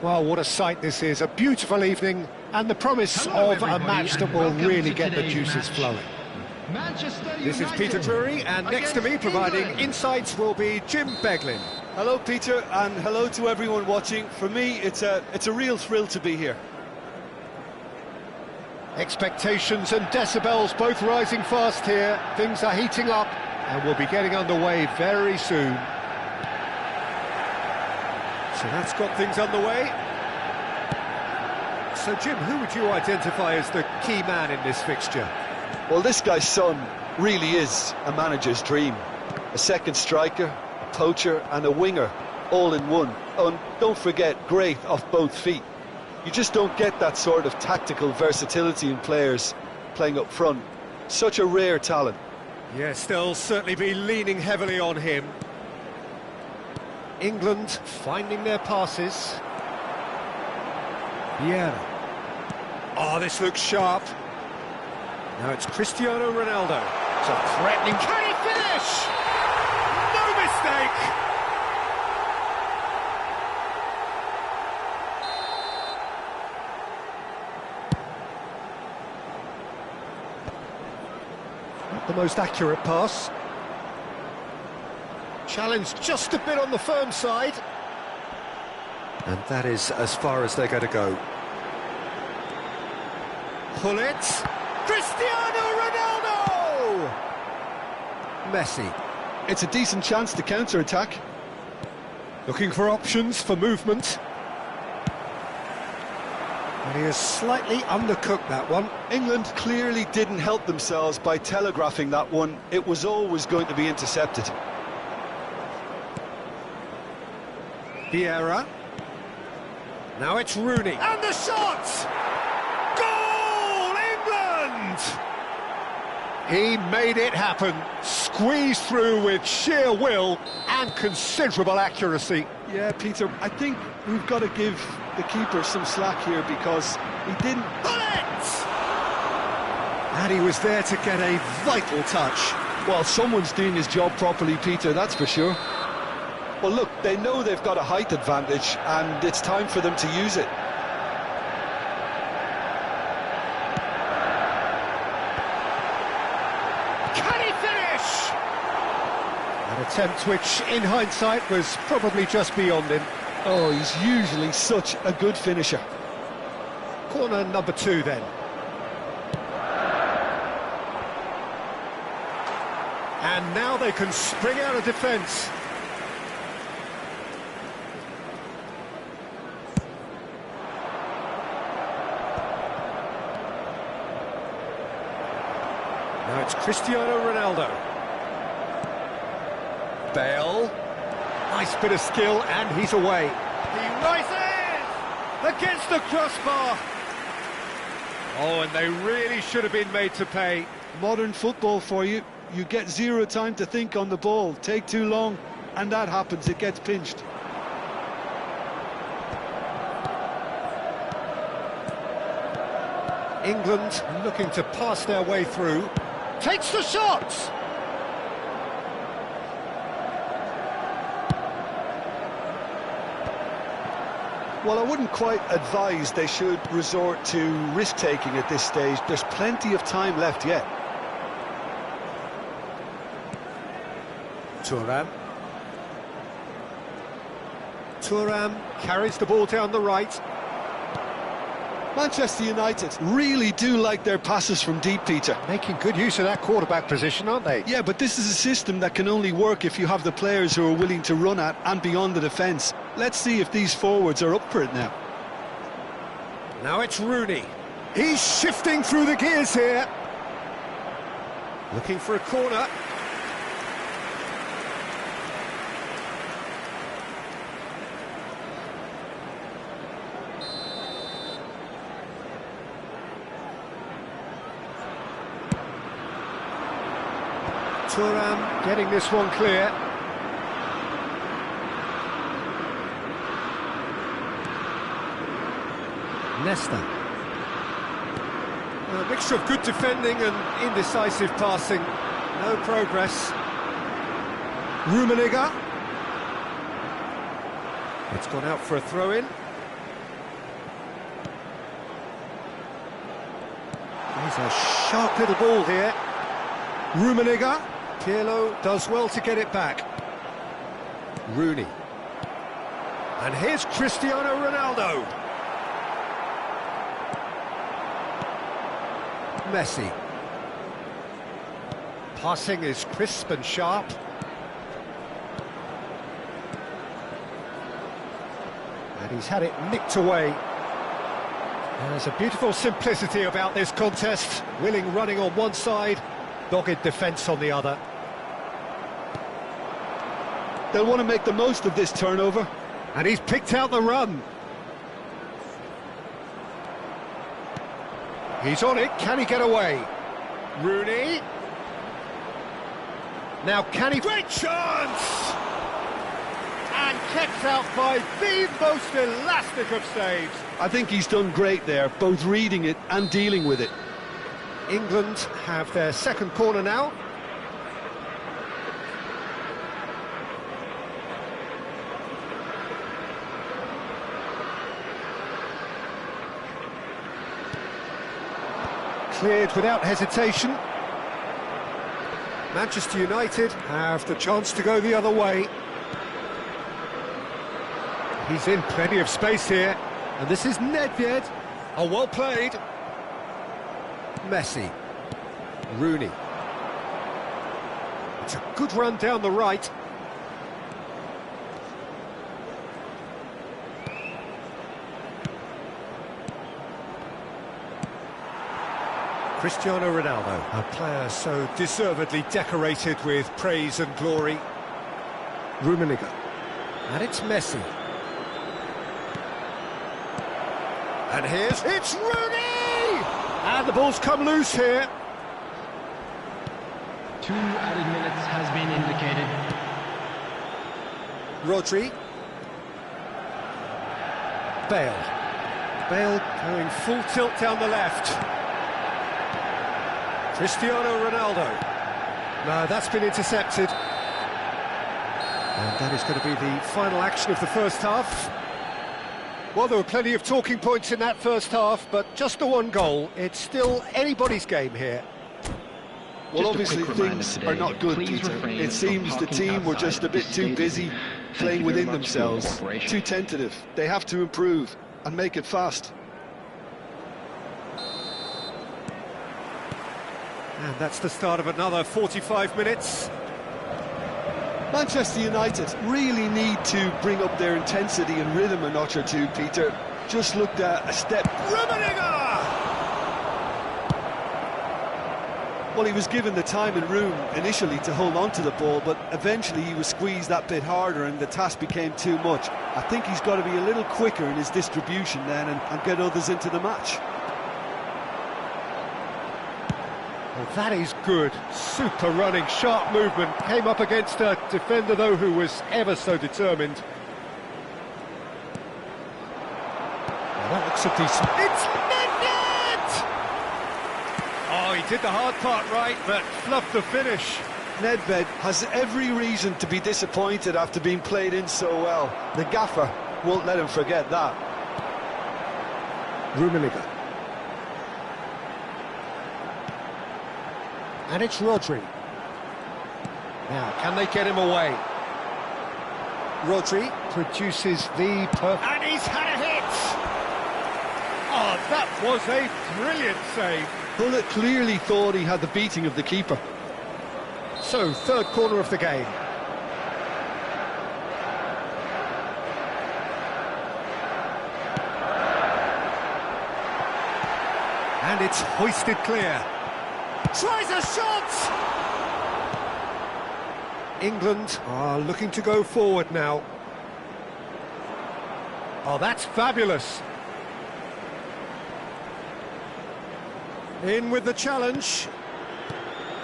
Well, what a sight this is, a beautiful evening, and the promise of a match that will really get the juices flowing. This is Peter Drury, and next to me providing insights will be Jim Beglin. Hello, Peter, and hello to everyone watching. For me, it's a real thrill to be here. Expectations and decibels both rising fast here. Things are heating up, and we'll be getting underway very soon. So that's got things underway. So, Jim, who would you identify as the key man in this fixture? Well, this guy's son really is a manager's dream. A second striker, a poacher and a winger, all in one. Oh, and don't forget, great off both feet. You just don't get that sort of tactical versatility in players playing up front. Such a rare talent. Yes, they'll certainly be leaning heavily on him. England finding their passes. Vieira. Oh, this looks sharp. Now it's Cristiano Ronaldo. It's a threatening... Can he finish? No mistake! Not the most accurate pass. Challenge just a bit on the firm side. And that is as far as they're going to go. Pull it. Cristiano Ronaldo! Messi. It's a decent chance to counter-attack. Looking for options for movement. And he has slightly undercooked that one. England clearly didn't help themselves by telegraphing that one. It was always going to be intercepted. Vieira. Now it's Rooney. And the shot! Goal, England! He made it happen. Squeezed through with sheer will and considerable accuracy. Yeah, Peter, I think we've got to give the keeper some slack here because he didn't... Pull it! And he was there to get a vital touch. Well, someone's doing his job properly, Peter, that's for sure. Well, look, they know they've got a height advantage, and it's time for them to use it. Can he finish? An attempt which, in hindsight, was probably just beyond him. Oh, he's usually such a good finisher. Corner number 2, then. And now they can spring out of defence. Now it's Cristiano Ronaldo. Bale. Nice bit of skill, and he's away. He rises! Against the crossbar! Oh, and they really should have been made to pay. Modern football for you. You get zero time to think on the ball. Take too long, and that happens. It gets pinched. England looking to pass their way through. Takes the shot! Well, I wouldn't quite advise they should resort to risk-taking at this stage. There's plenty of time left yet. Thuram. Thuram carries the ball down the right. Manchester United really do like their passes from deep, Peter. Making good use of that quarterback position, aren't they? Yeah, but this is a system that can only work if you have the players who are willing to run at and beyond the defence. Let's see if these forwards are up for it now. Now it's Rooney. He's shifting through the gears here. Looking for a corner. Thuram getting this one clear. Nesta. A mixture of good defending and indecisive passing. No progress. Rummenigge. It's gone out for a throw-in. He's a sharp little ball here. Rummenigge. Pirlo does well to get it back. Rooney. And here's Cristiano Ronaldo. Messi. Passing is crisp and sharp. And he's had it nicked away. There's a beautiful simplicity about this contest. Willing running on one side, dogged defence on the other. They'll want to make the most of this turnover. And he's picked out the run. He's on it, can he get away? Rooney. Now can he... Great chance! And kept out by the most elastic of saves. I think he's done great there, both reading it and dealing with it. England have their second corner now. Cleared without hesitation. Manchester United have the chance to go the other way. He's in plenty of space here. And this is Nedved. Oh, well played. Messi. Rooney. It's a good run down the right. Cristiano Ronaldo, a player so deservedly decorated with praise and glory. Rummenigge. And it's Messi. And it's Rooney! And the ball's come loose here. 2 added minutes has been indicated. Rodri. Bale. Bale going full tilt down the left. Cristiano Ronaldo. No, that's been intercepted. And that is going to be the final action of the first half. Well, there were plenty of talking points in that first half, but just the one goal. It's still anybody's game here. Well, obviously things are not good, Peter. It seems the team were just a bit too busy playing within themselves, too tentative. They have to improve and make it fast. And that's the start of another 45 minutes. Manchester United really need to bring up their intensity and rhythm a notch or two, Peter. Just looked at a step. Rummenigge! Well, he was given the time and room initially to hold on to the ball, but eventually he was squeezed that bit harder and the task became too much. I think he's got to be a little quicker in his distribution then and get others into the match. Well, that is good. Super running, sharp movement. Came up against a defender, though, who was ever so determined. Well, that looks a decent... It's Nedved! Oh, he did the hard part right, but fluffed the finish. Nedved has every reason to be disappointed after being played in so well. The gaffer won't let him forget that. Rummenigge. And it's Rodri. Now, can they get him away? Rodri produces the perfect... And he's had a hit! Oh, that was a brilliant save. Bullet clearly thought he had the beating of the keeper. So, third corner of the game. And it's hoisted clear. Tries a shot! England are looking to go forward now. Oh, that's fabulous. In with the challenge.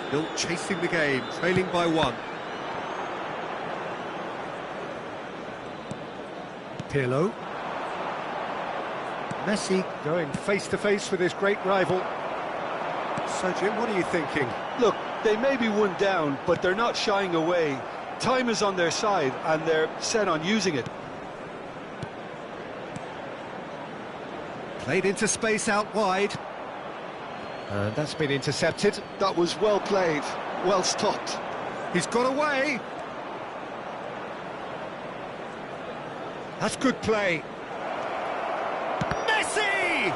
Still chasing the game, trailing by 1. Pirlo. Messi going face-to-face with his great rival. So, Jim, what are you thinking? Look, they may be one down, but they're not shying away. Time is on their side, and they're set on using it. Played into space out wide. And that's been intercepted. That was well played, well stopped. He's got away. That's good play. Messi!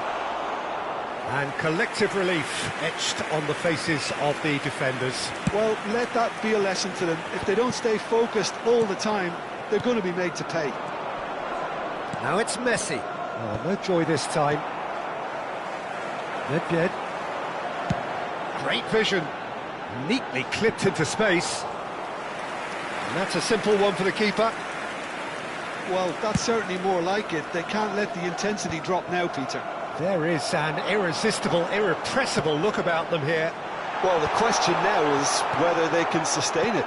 And collective relief etched on the faces of the defenders. Well, let that be a lesson to them. If they don't stay focused all the time, they're going to be made to pay. Now it's Messi. Oh, no joy this time. Nedved. Great vision. Neatly clipped into space. And that's a simple one for the keeper. Well, that's certainly more like it. They can't let the intensity drop now, Peter. There is an irresistible, irrepressible look about them here. Well, the question now is whether they can sustain it.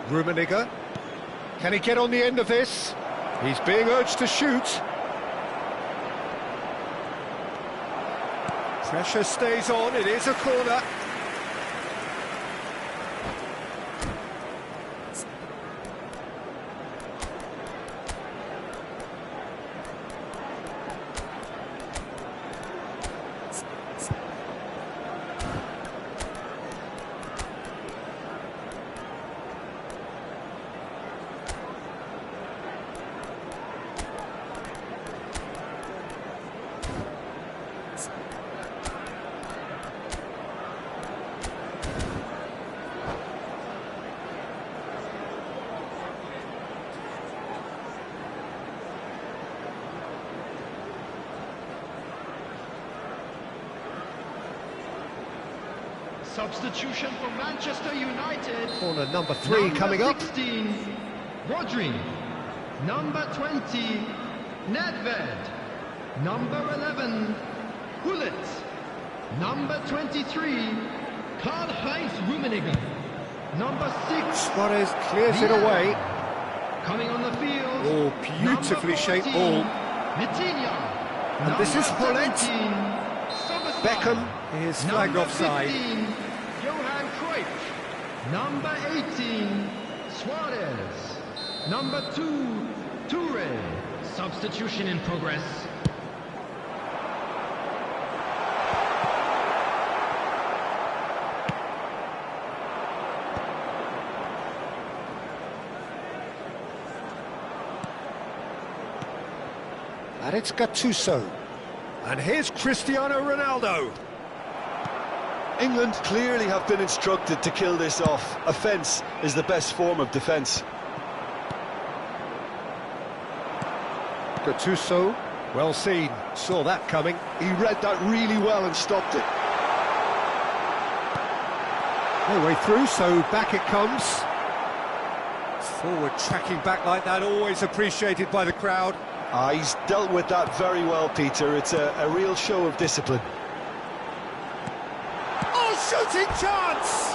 Rummenigge. Can he get on the end of this? He's being urged to shoot. Pressure stays on, it is a corner. Substitution for Manchester United. Corner number 3 coming up. 16, Rodri. Number 20, Nedved. Number 11, Gullit. Number 23, Karl-Heinz Rummenigge. Number 6, Suarez clears it away. coming on the field. Oh, beautifully shaped ball. Vitinha. And this is Gullit. 17, Beckham is flagged Number offside. 15, Johan Cruyff. Number 18, Suarez. Number 2, Toure. Substitution in progress. And it's Gattuso. And here's Cristiano Ronaldo. England clearly have been instructed to kill this off. Offence is the best form of defence. Gattuso, well seen, saw that coming. He read that really well and stopped it. No way through, so back it comes. Forward tracking back like that, always appreciated by the crowd. He's dealt with that very well, Peter. It's a real show of discipline. Oh, shooting chance!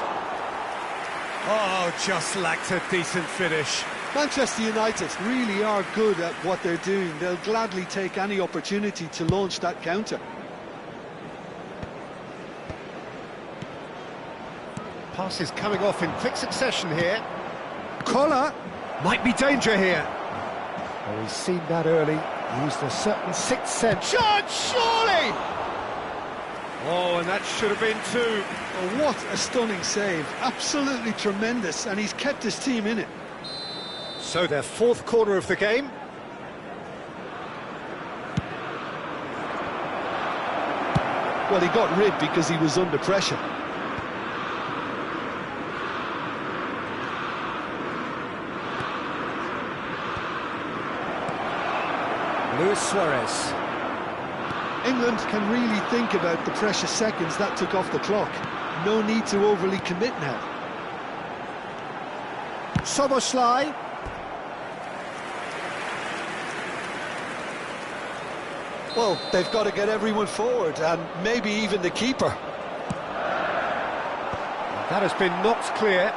Oh, just lacked a decent finish. Manchester United really are good at what they're doing. They'll gladly take any opportunity to launch that counter. Passes coming off in quick succession here. Collar might be danger here. Oh, he's seen that early. Used a certain sixth sense. Shot, surely! Oh, and that should have been 2. Oh, what a stunning save. Absolutely tremendous, and he's kept his team in it. So their 4th corner of the game. Well, he got rid because he was under pressure. Luis Suarez. England can really think about the precious seconds that took off the clock. No need to overly commit now. Soboslai. Well, they've got to get everyone forward, and maybe even the keeper. That has been knocked clear.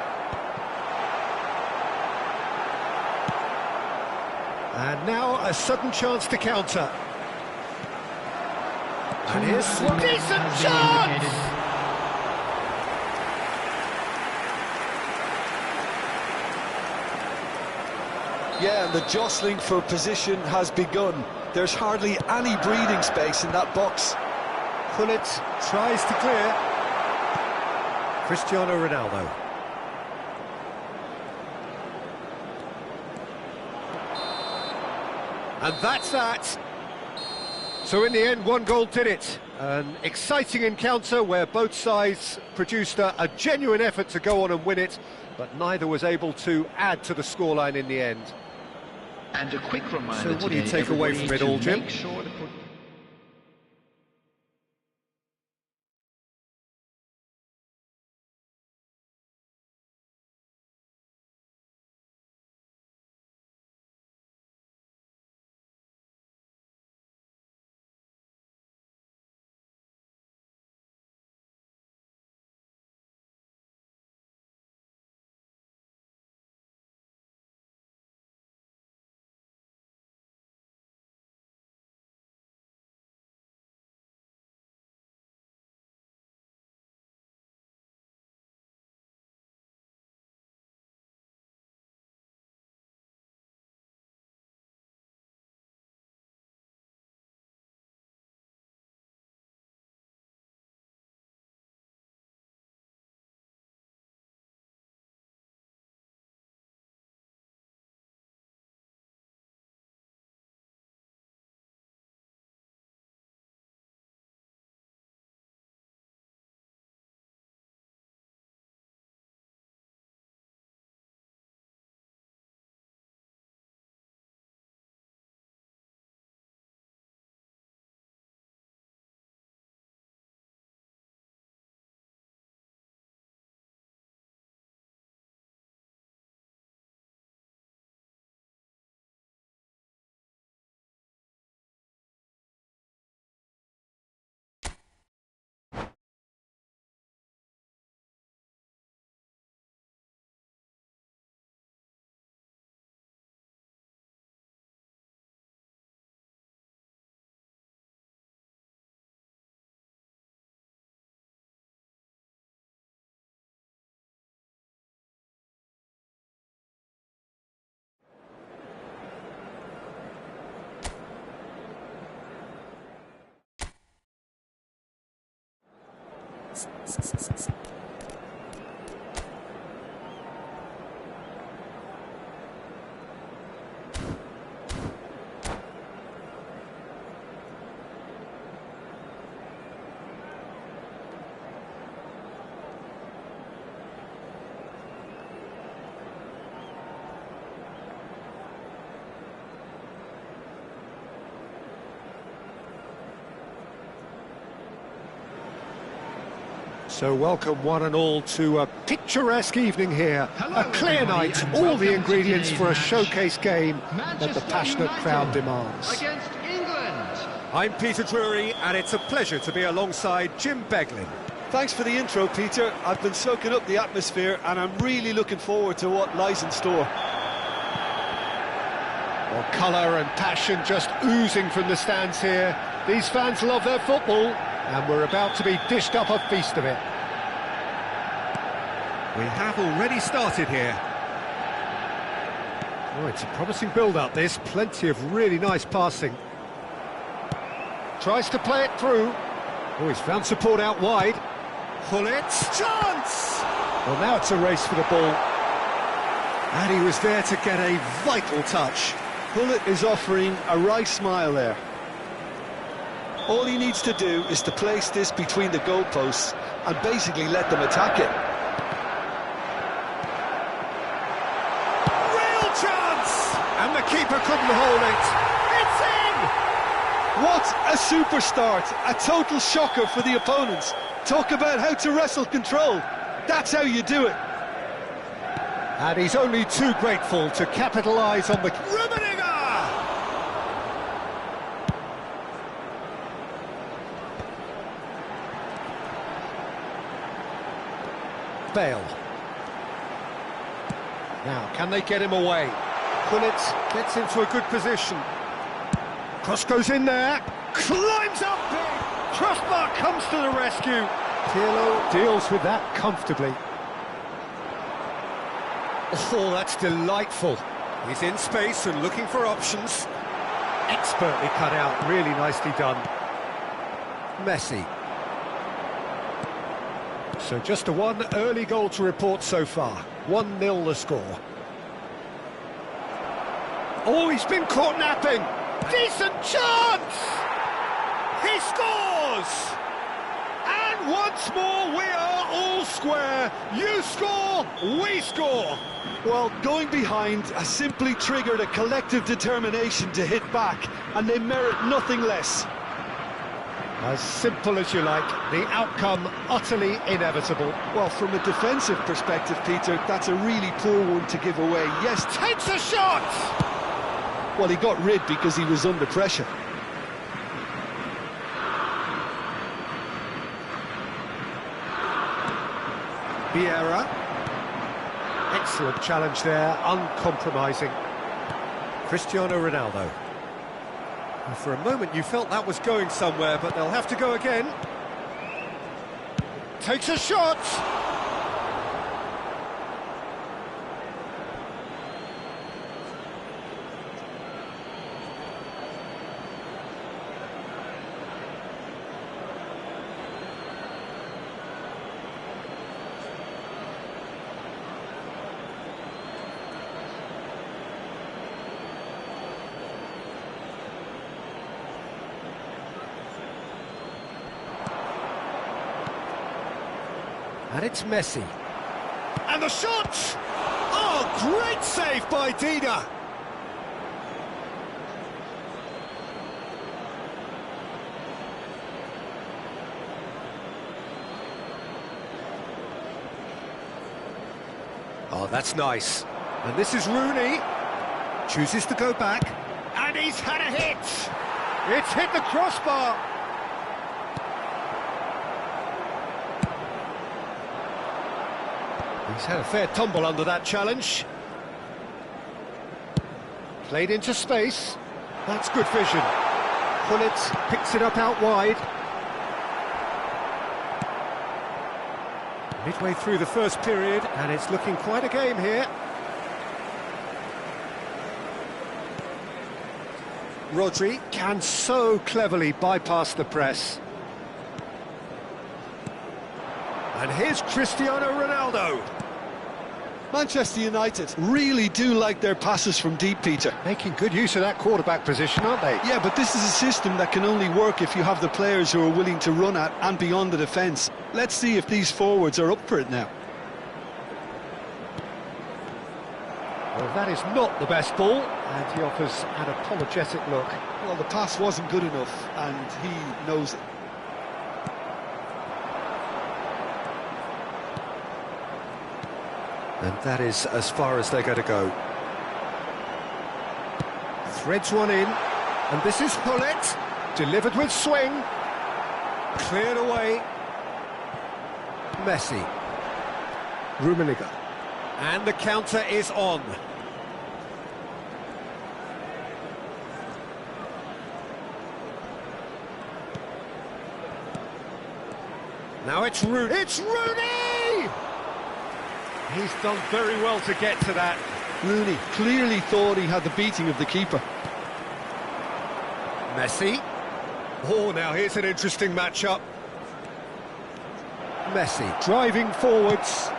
And now a sudden chance to counter. And here's Suarez. Decent chance! Yeah, and the jostling for position has begun. There's hardly any breathing space in that box. Gullit tries to clear. Cristiano Ronaldo. And that's that. So in the end, one goal did it. An exciting encounter where both sides produced a genuine effort to go on and win it, but neither was able to add to the scoreline in the end. And a quick reminder. So what do you take away from it all, Jim? So welcome one and all to a picturesque evening here. A clear night, all the ingredients for a showcase game that the passionate crowd demands. Against England. I'm Peter Drury, and it's a pleasure to be alongside Jim Beglin. Thanks for the intro, Peter. I've been soaking up the atmosphere and I'm really looking forward to what lies in store. Well, colour and passion just oozing from the stands here. These fans love their football, and we're about to be dished up a feast of it. We have already started here. Oh, it's a promising build-up, this. Plenty of really nice passing. Tries to play it through. Oh, he's found support out wide. Gullit, chance! Well, now it's a race for the ball. And he was there to get a vital touch. Gullit is offering a right smile there. All he needs to do is to place this between the goalposts and basically let them attack it. Real chance! And the keeper couldn't hold it. It's in! What a super start! A total shocker for the opponents. Talk about how to wrestle control. That's how you do it. And he's only too grateful to capitalise on the... Bale. Now, can they get him away? Gullit gets into a good position. Cross goes in there. Climbs up big. Crossbar comes to the rescue. Pirlo deals with that comfortably. Oh, that's delightful. He's in space and looking for options. Expertly cut out, really nicely done. Messi. So just a one early goal to report so far. 1-0 the score. Oh, he's been caught napping. Decent chance! He scores! And once more we are all square. You score, we score. Well, going behind has simply triggered a collective determination to hit back, and they merit nothing less. As simple as you like, the outcome utterly inevitable. Well, from a defensive perspective, Peter, that's a really poor one to give away. Yes, Takes a shot! well, he got rid because he was under pressure. Vieira. Excellent challenge there, uncompromising. Cristiano Ronaldo. And for a moment you felt that was going somewhere, but they'll have to go again. Takes a shot! And it's Messi. And the shot! Oh, great save by Dida! Oh, that's nice. And this is Rooney. Chooses to go back. And he's had a hit! It's hit the crossbar! He's had a fair tumble under that challenge. Played into space. That's good vision. Gullit picks it up out wide. Midway through the first period, and it's looking quite a game here. Rodri can so cleverly bypass the press. And here's Cristiano Ronaldo. Manchester United really do like their passes from deep, Peter. Making good use of that quarterback position, aren't they? Yeah, but this is a system that can only work if you have the players who are willing to run at and beyond the defence. Let's see if these forwards are up for it now. Well, that is not the best ball, and he offers an apologetic look. Well, the pass wasn't good enough, and he knows it. And that is as far as they're going to go. Threads one in, and this is Gullit, delivered with swing. Cleared away. Messi. Rummenigge. And the counter is on. Now it's Rooney. It's Rooney! He's done very well to get to that. Rooney clearly thought he had the beating of the keeper. Messi. Oh, now here's an interesting matchup. Messi driving forwards.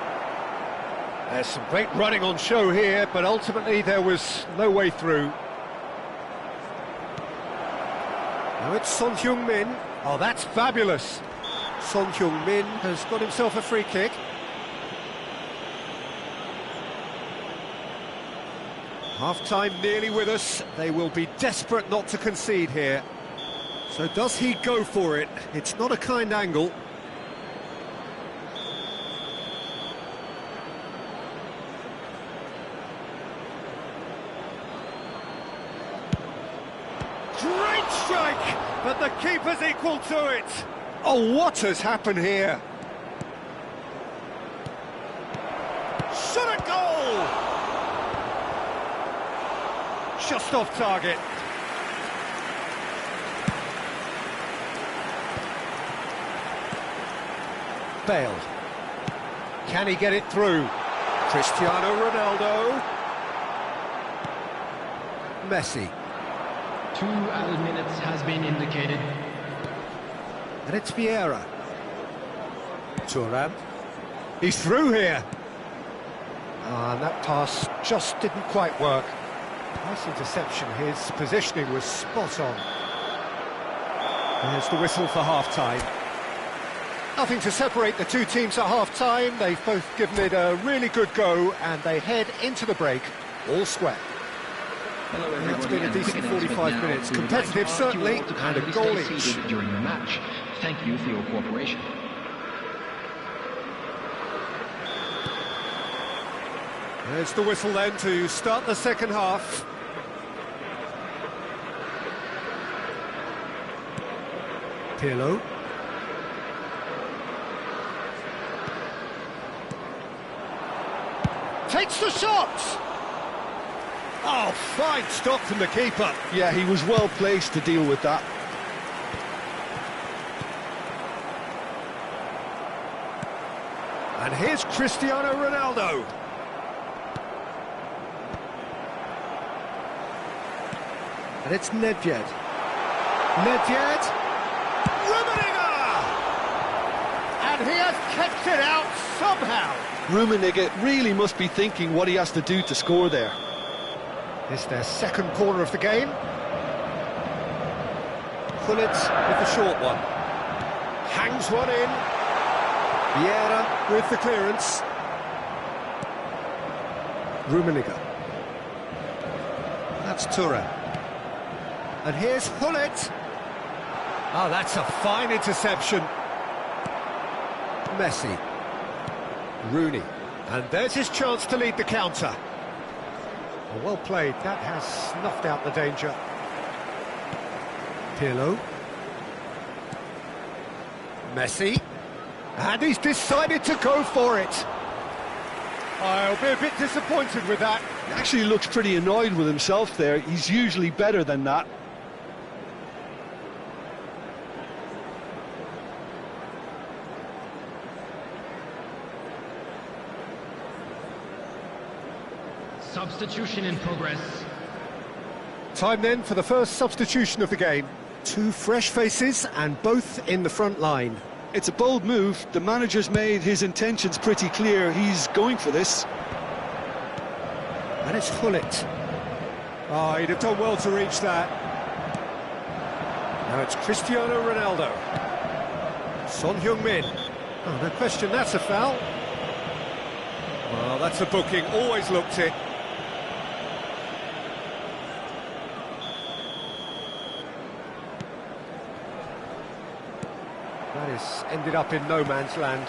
There's some great running on show here, but ultimately there was no way through. Now it's Son Heung-min. Oh, that's fabulous. Son Heung-min has got himself a free kick. Half-time nearly with us. They will be desperate not to concede here. So does he go for it? It's not a kind angle. Great strike, but the keeper's equal to it. Oh, what has happened here? Shot a goal! Just off target. Bale. Can he get it through? Cristiano Ronaldo. Messi. 2 added minutes has been indicated. And it's Vieira. Thuram. He's through here. And that pass just didn't quite work. Nice interception. His positioning was spot on. There's the whistle for half-time. Nothing to separate the two teams at half-time. They've both given it a really good go, and they head into the break all square. Hello, And that's everybody, been a decent quick announcement 45 now. minutes. We would Competitive, like to ask you certainly, all to and a kindly goal stay each. seated during the match. Thank you for your cooperation. There's the whistle then to start the second half. Pirlo. Takes the shot! Oh, fine stop from the keeper. Yeah, he was well placed to deal with that. And here's Cristiano Ronaldo. And it's Nedved. Nedved. Rummenigge! And he has kept it out somehow. Rummenigge really must be thinking what he has to do to score there. It's their second corner of the game. Gullit with the short one. Hangs one in. Vieira with the clearance. Rummenigge. That's Thuram. And here's Gullit. Oh, that's a fine interception. Messi. Rooney. And there's his chance to lead the counter. Oh, well played. That has snuffed out the danger. Pirlo. Messi. And he's decided to go for it. I'll be a bit disappointed with that. He actually looks pretty annoyed with himself there. He's usually better than that. Substitution in progress. Time then for the first substitution of the game. Two fresh faces and both in the front line. It's a bold move. The manager's made his intentions pretty clear. He's going for this. And it's Gullit. Oh, he'd have done well to reach that. Now it's Cristiano Ronaldo. Son Heung-min. Oh, no question, that's a foul. Well, that's a booking, always looked it. That is ended up in no man's land.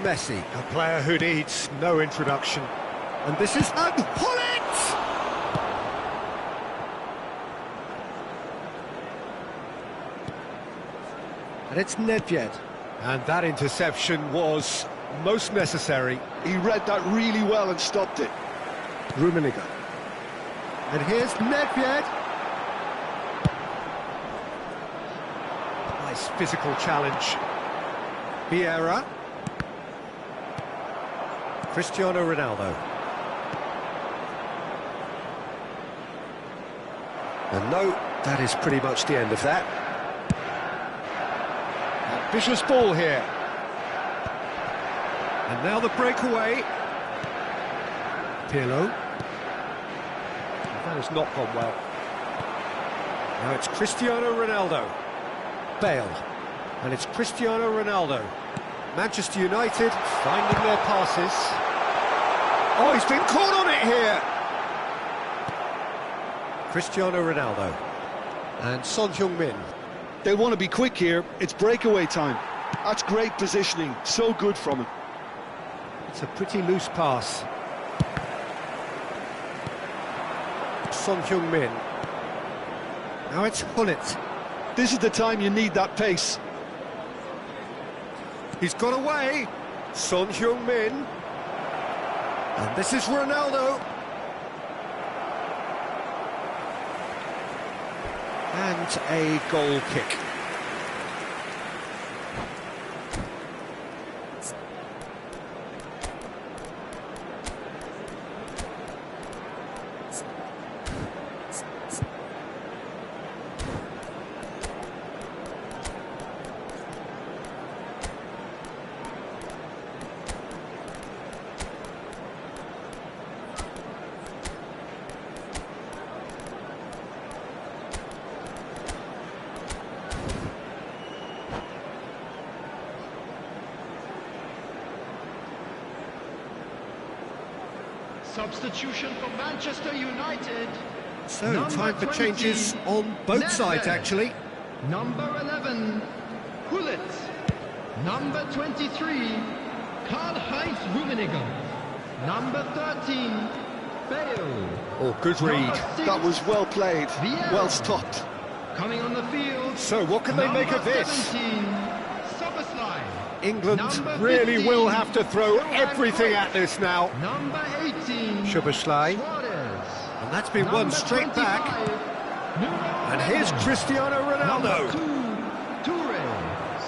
Messi, a player who needs no introduction. And this is Gullit! And it's Nedved. And that interception was most necessary. He read that really well and stopped it. Rummenigge. And here's Nedved. Nice physical challenge. Vieira. Cristiano Ronaldo. And no, that is pretty much the end of that. Ambitious ball here. And now the breakaway. Pirlo. That has not gone well. Now it's Cristiano Ronaldo. Bale. And it's Cristiano Ronaldo. Manchester United finding their passes. Oh, he's been caught on it here. Cristiano Ronaldo. And Son Heung-min. They'll want to be quick here. It's breakaway time. That's great positioning. So good from him. It's a pretty loose pass. Son Heung-min. Now it's Gullit. This is the time you need that pace. He's got away. Son Heung-min. And this is Ronaldo. And a goal kick. Substitution for Manchester United. So, Number time for 20, changes on both sides, actually. Number 11, Hullet. Number 23, Karl-Heinz Rummenigge. Number 13, Bale. Oh, good read. Number 6, That was well played, Vieira. well stopped. Coming on the field. So, what can they make of this? 17, Soboslai. England Number really 15, will have to throw Johan everything Cruyff. at this now. Number 18, Szoboszlai. Suarez. And that's been won Number straight back. 25, Nuno And here's Mendes. Cristiano Number Ronaldo. 2, Toure.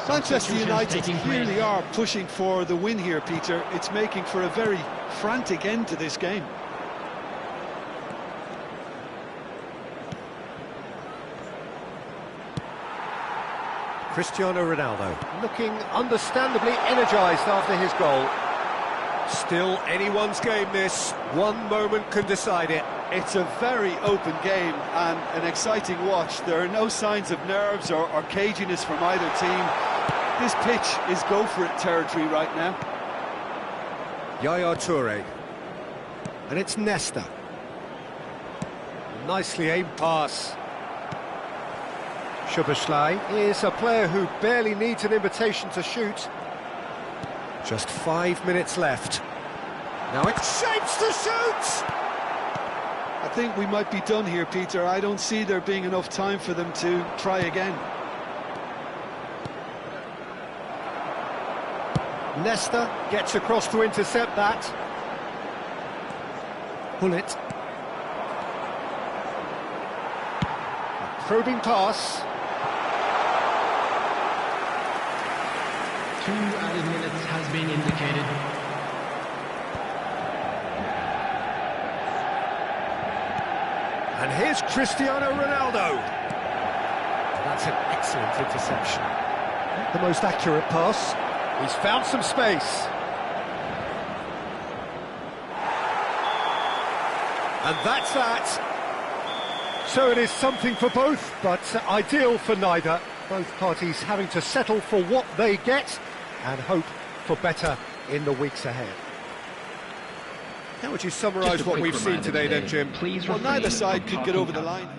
Manchester Substitutions United taking place. really are pushing for the win here, Peter. It's making for a very frantic end to this game. Cristiano Ronaldo looking understandably energised after his goal. Still anyone's game this. One moment can decide it. It's a very open game and an exciting watch. There are no signs of nerves or caginess from either team. This pitch is go-for-it territory right now. Yaya Toure. And it's Nesta. Nicely aimed pass. Szoboszlai is a player who barely needs an invitation to shoot. Just 5 minutes left. Now it's shapes to shoot! I think we might be done here, Peter. I don't see there being enough time for them to try again. Nesta gets across to intercept that. Hullet. Probing pass. 2 added minutes has been indicated. And here's Cristiano Ronaldo. That's an excellent interception. Not the most accurate pass. He's found some space. And that's that. So it is something for both, but ideal for neither. Both parties having to settle for what they get and hope for better in the weeks ahead. How would you summarise what we've seen today then, Jim? Please Well, refrain neither side from could get talking over the outside. line.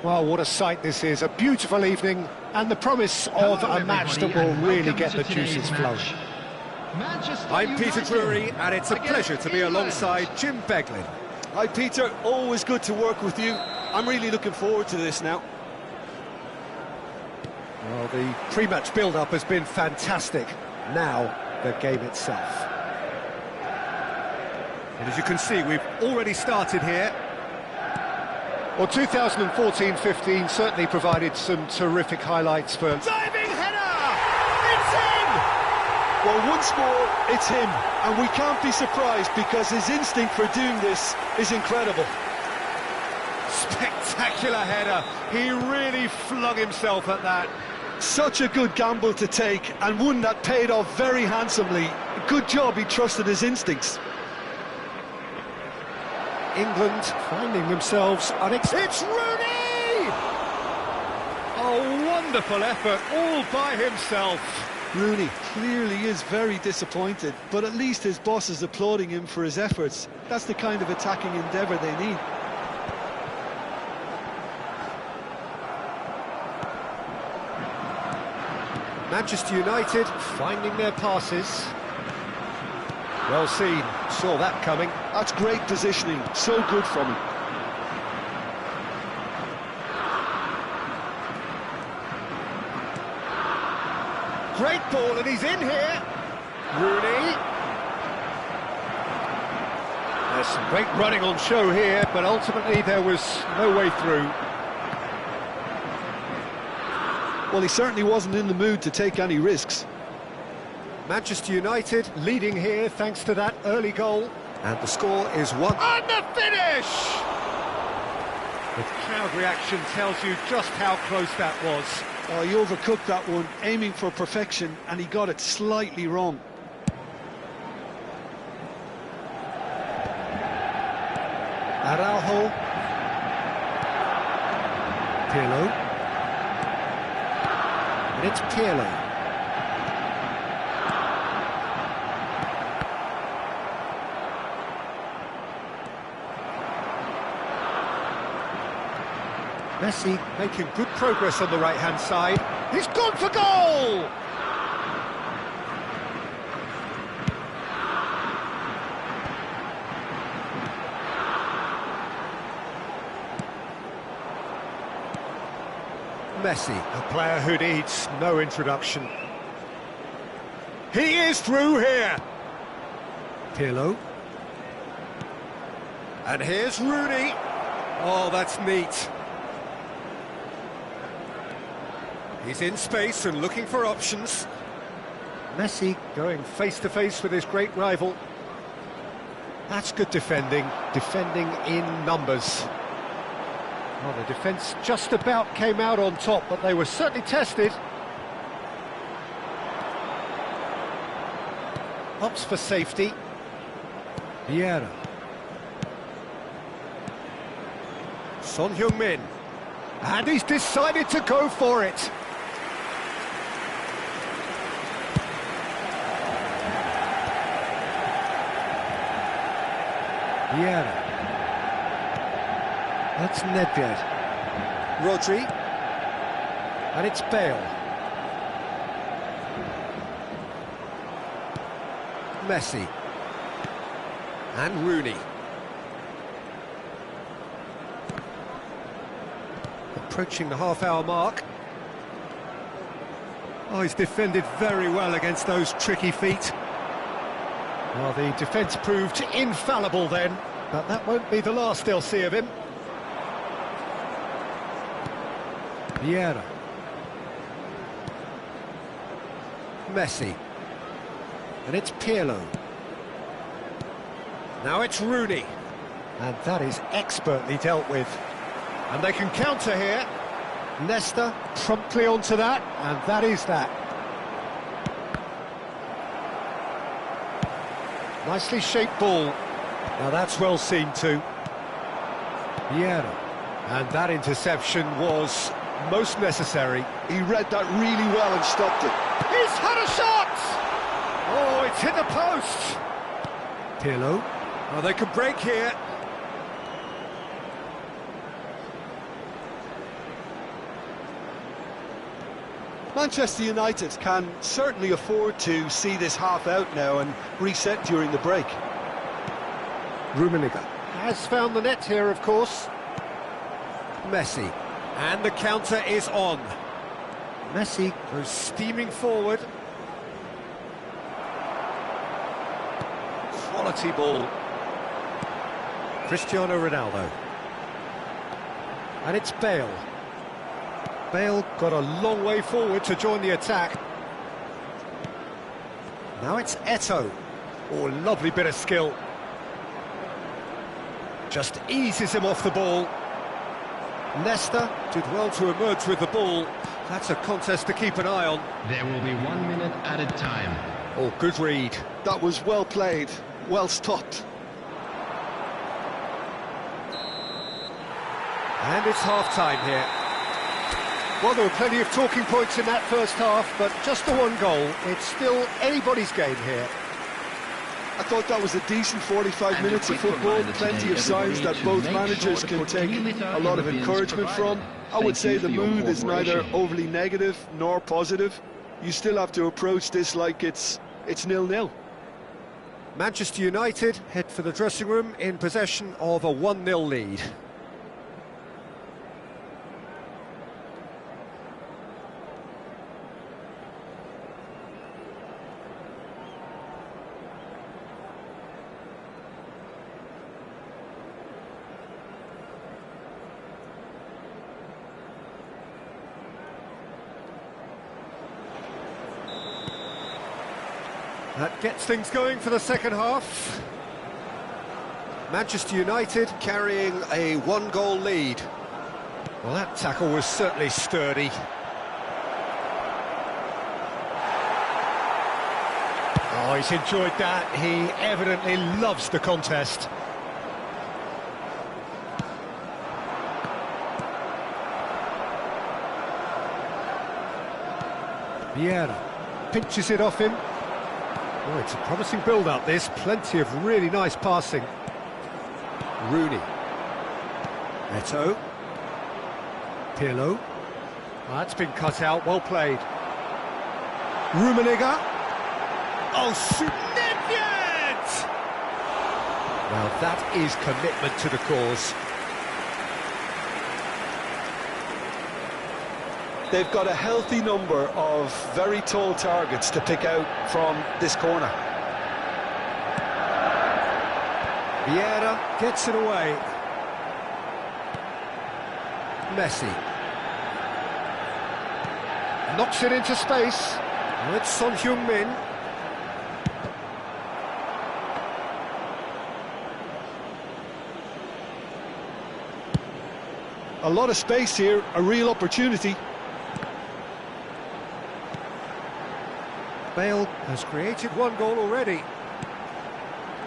Well, what a sight this is, a beautiful evening, and the promise of a match that will really get the juices flowing. I'm Peter Drury, and it's a pleasure to be alongside Jim Beglin. Hi Peter, always good to work with you. I'm really looking forward to this now. Well, the pre-match build-up has been fantastic. Now, the game itself. And as you can see, we've already started here. Well, 2014-15 certainly provided some terrific highlights for... Diving header! It's in! Well, once more, it's him, and we can't be surprised because his instinct for doing this is incredible. Spectacular header. He really flung himself at that. Such a good gamble to take, and one that paid off very handsomely. Good job he trusted his instincts. England finding themselves It's Rooney! A wonderful effort all by himself. Rooney clearly is very disappointed, but at least his boss is applauding him for his efforts. That's the kind of attacking endeavour they need. Manchester United finding their passes. Well seen, saw that coming. That's great positioning, so good from him. Great ball, and he's in here. Rooney. There's some great running on show here, but ultimately there was no way through. Well, he certainly wasn't in the mood to take any risks. Manchester United leading here thanks to that early goal. And the score is 1. And the finish! The crowd reaction tells you just how close that was. Oh, he overcooked that one, aiming for perfection, and he got it slightly wrong. Araujo. Pirlo. And it's Pirlo. Messi making good progress on the right-hand side. He's gone for goal! Messi, a player who needs no introduction. He is through here. Pirlo. And here's Rooney. Oh, that's neat. He's in space and looking for options. Messi going face-to-face with his great rival. That's good defending in numbers. Well, the defence just about came out on top, but they were certainly tested. Opts for safety. Vieira. Son Heung-min. And he's decided to go for it. Vieira. That's Nedved. Rodri. And it's Bale. Messi. And Rooney. Approaching the half-hour mark. Oh, he's defended very well against those tricky feet. Well, the defence proved infallible then, but that won't be the last they'll see of him. Vieira. Messi. And it's Pirlo. Now it's Rooney. And that is expertly dealt with. And they can counter here. Nesta promptly onto that, and that is that. Nicely shaped ball. Now that's well seen too. Vieira. And that interception was most necessary. He read that really well and stopped it. He's had a shot! Oh, it's hit the post! Pirlo. Oh, they could break here. Manchester United can certainly afford to see this half out now and reset during the break. Rummenigge has found the net here, of course. Messi. And the counter is on. Messi goes steaming forward. Quality ball. Cristiano Ronaldo. And it's Bale. Bale got a long way forward to join the attack. Now it's Eto'o. Oh, lovely bit of skill. Just eases him off the ball. Nesta did well to emerge with the ball. That's a contest to keep an eye on. There will be 1 minute added time. Oh, good read. That was well played, well stopped. And it's half-time here. Well, there were plenty of talking points in that first half, but just the one goal. It's still anybody's game here. I thought that was a decent 45 And minutes a of quick football, reminder plenty today, of signs that everybody, both to make managers sure to can put take 3 litre a lot of in the bins encouragement from. provided. I would Thank say you the for your mood is neither cooperation. overly negative nor positive. You still have to approach this like it's 0-0. Manchester United head for the dressing room in possession of a 1-0 lead. That gets things going for the second half. Manchester United carrying a 1-goal lead. Well, that tackle was certainly sturdy. Oh, he's enjoyed that. He evidently loves the contest. Vieira pinches it off him. Oh, it's a promising build-up, this. Plenty of really nice passing. Rooney. Eto'o. Pirlo. Oh, that's been cut out, well played. Rummenigge. Oh, Nedved! Well, that is commitment to the cause. They've got a healthy number of very tall targets to pick out from this corner. Vieira gets it away. Messi. Knocks it into space. Oh, it's Son Heung-min. A lot of space here, a real opportunity. Bale has created 1 goal already.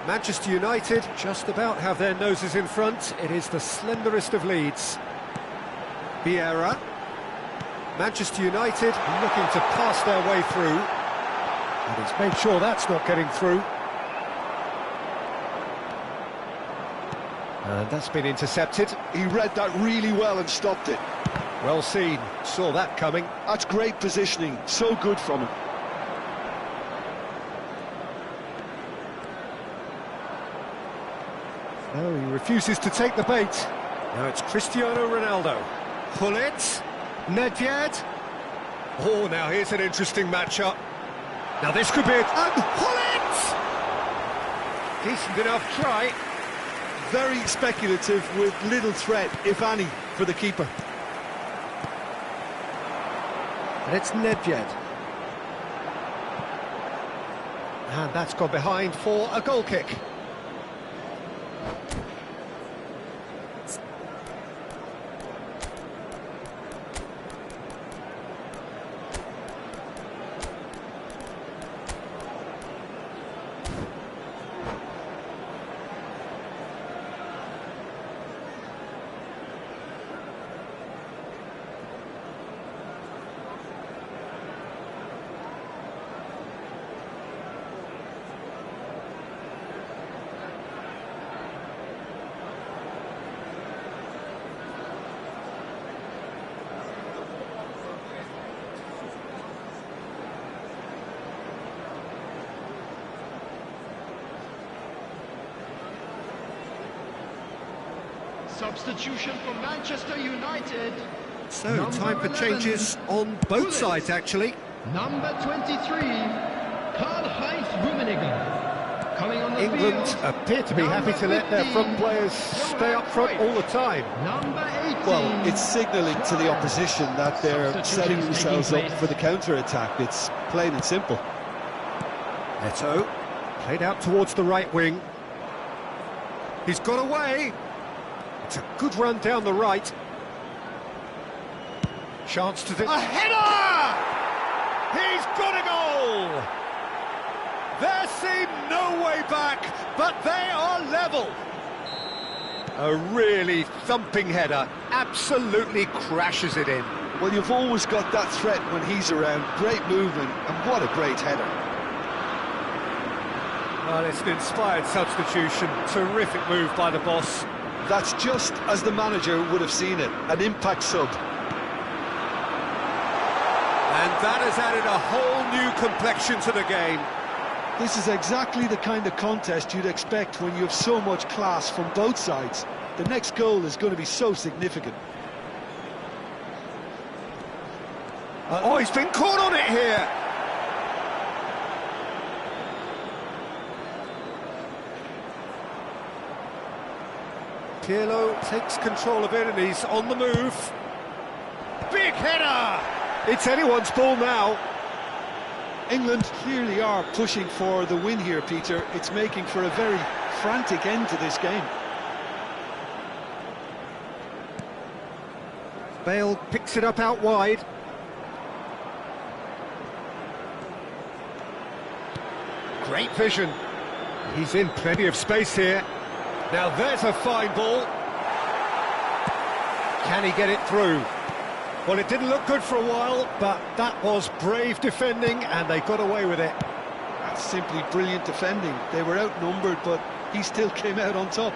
Manchester United just about have their noses in front. It is the slenderest of leads. Vieira. Manchester United looking to pass their way through. And he's made sure that's not getting through. And that's been intercepted. He read that really well and stopped it. Well seen. Saw that coming. That's great positioning, so good from him. No, he refuses to take the bait. Now it's Cristiano Ronaldo. Pull it. Nedved. Oh, now here's an interesting matchup. Now this could be it. And pull it! Decent enough try. Very speculative with little threat, if any, for the keeper. And it's Nedved. And that's gone behind for a goal kick. Substitution for Manchester United. So, Number time for 11, changes on both sides, actually. Number 23, Karl-Heinz Rummenigge. Coming on the England field, appear to be happy to let their front players stay up front all the time. number 18. Well, it's signalling to the opposition that they're setting themselves up for the counter-attack. It's plain and simple. Neto, played out towards the right wing. He's got away. It's a good run down the right. Chance to... A header! He's got a goal! There seemed no way back, but they are level. A really thumping header, absolutely crashes it in. Well, you've always got that threat when he's around. Great movement, and what a great header. Well, it's an inspired substitution, terrific move by the boss. That's just as the manager would have seen it, an impact sub. And that has added a whole new complexion to the game. This is exactly the kind of contest you'd expect when you have so much class from both sides. The next goal is going to be so significant. Oh, he's been caught on it here. Pirlo takes control of it and he's on the move. Big header! It's anyone's ball now. England clearly are pushing for the win here, Peter. It's making for a very frantic end to this game. Bale picks it up out wide. Great vision. He's in plenty of space here. Now there's a fine ball. Can he get it through? Well, it didn't look good for a while, but that was brave defending, and they got away with it. That's simply brilliant defending. They were outnumbered, but he still came out on top.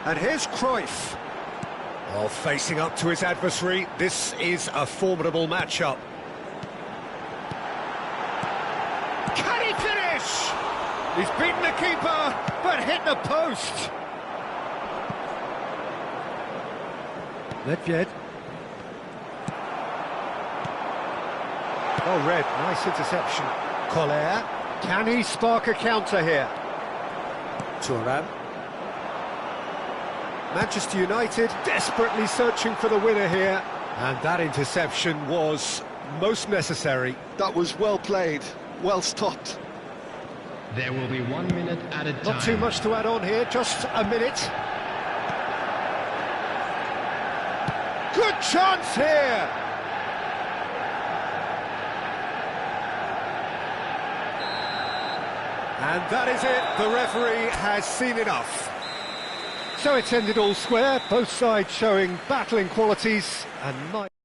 And here's Cruyff. Well, facing up to his adversary, this is a formidable matchup. Can he finish? He's beaten the keeper, but hit the post. Nedved. Oh, Red, nice interception. Collier, can he spark a counter here? Thuram. Manchester United desperately searching for the winner here. And that interception was most necessary. That was well played, well stopped. There will be 1 minute added time. Not too much to add on here, just a minute. Good chance here! And that is it, the referee has seen enough. So it's ended all square, both sides showing battling qualities and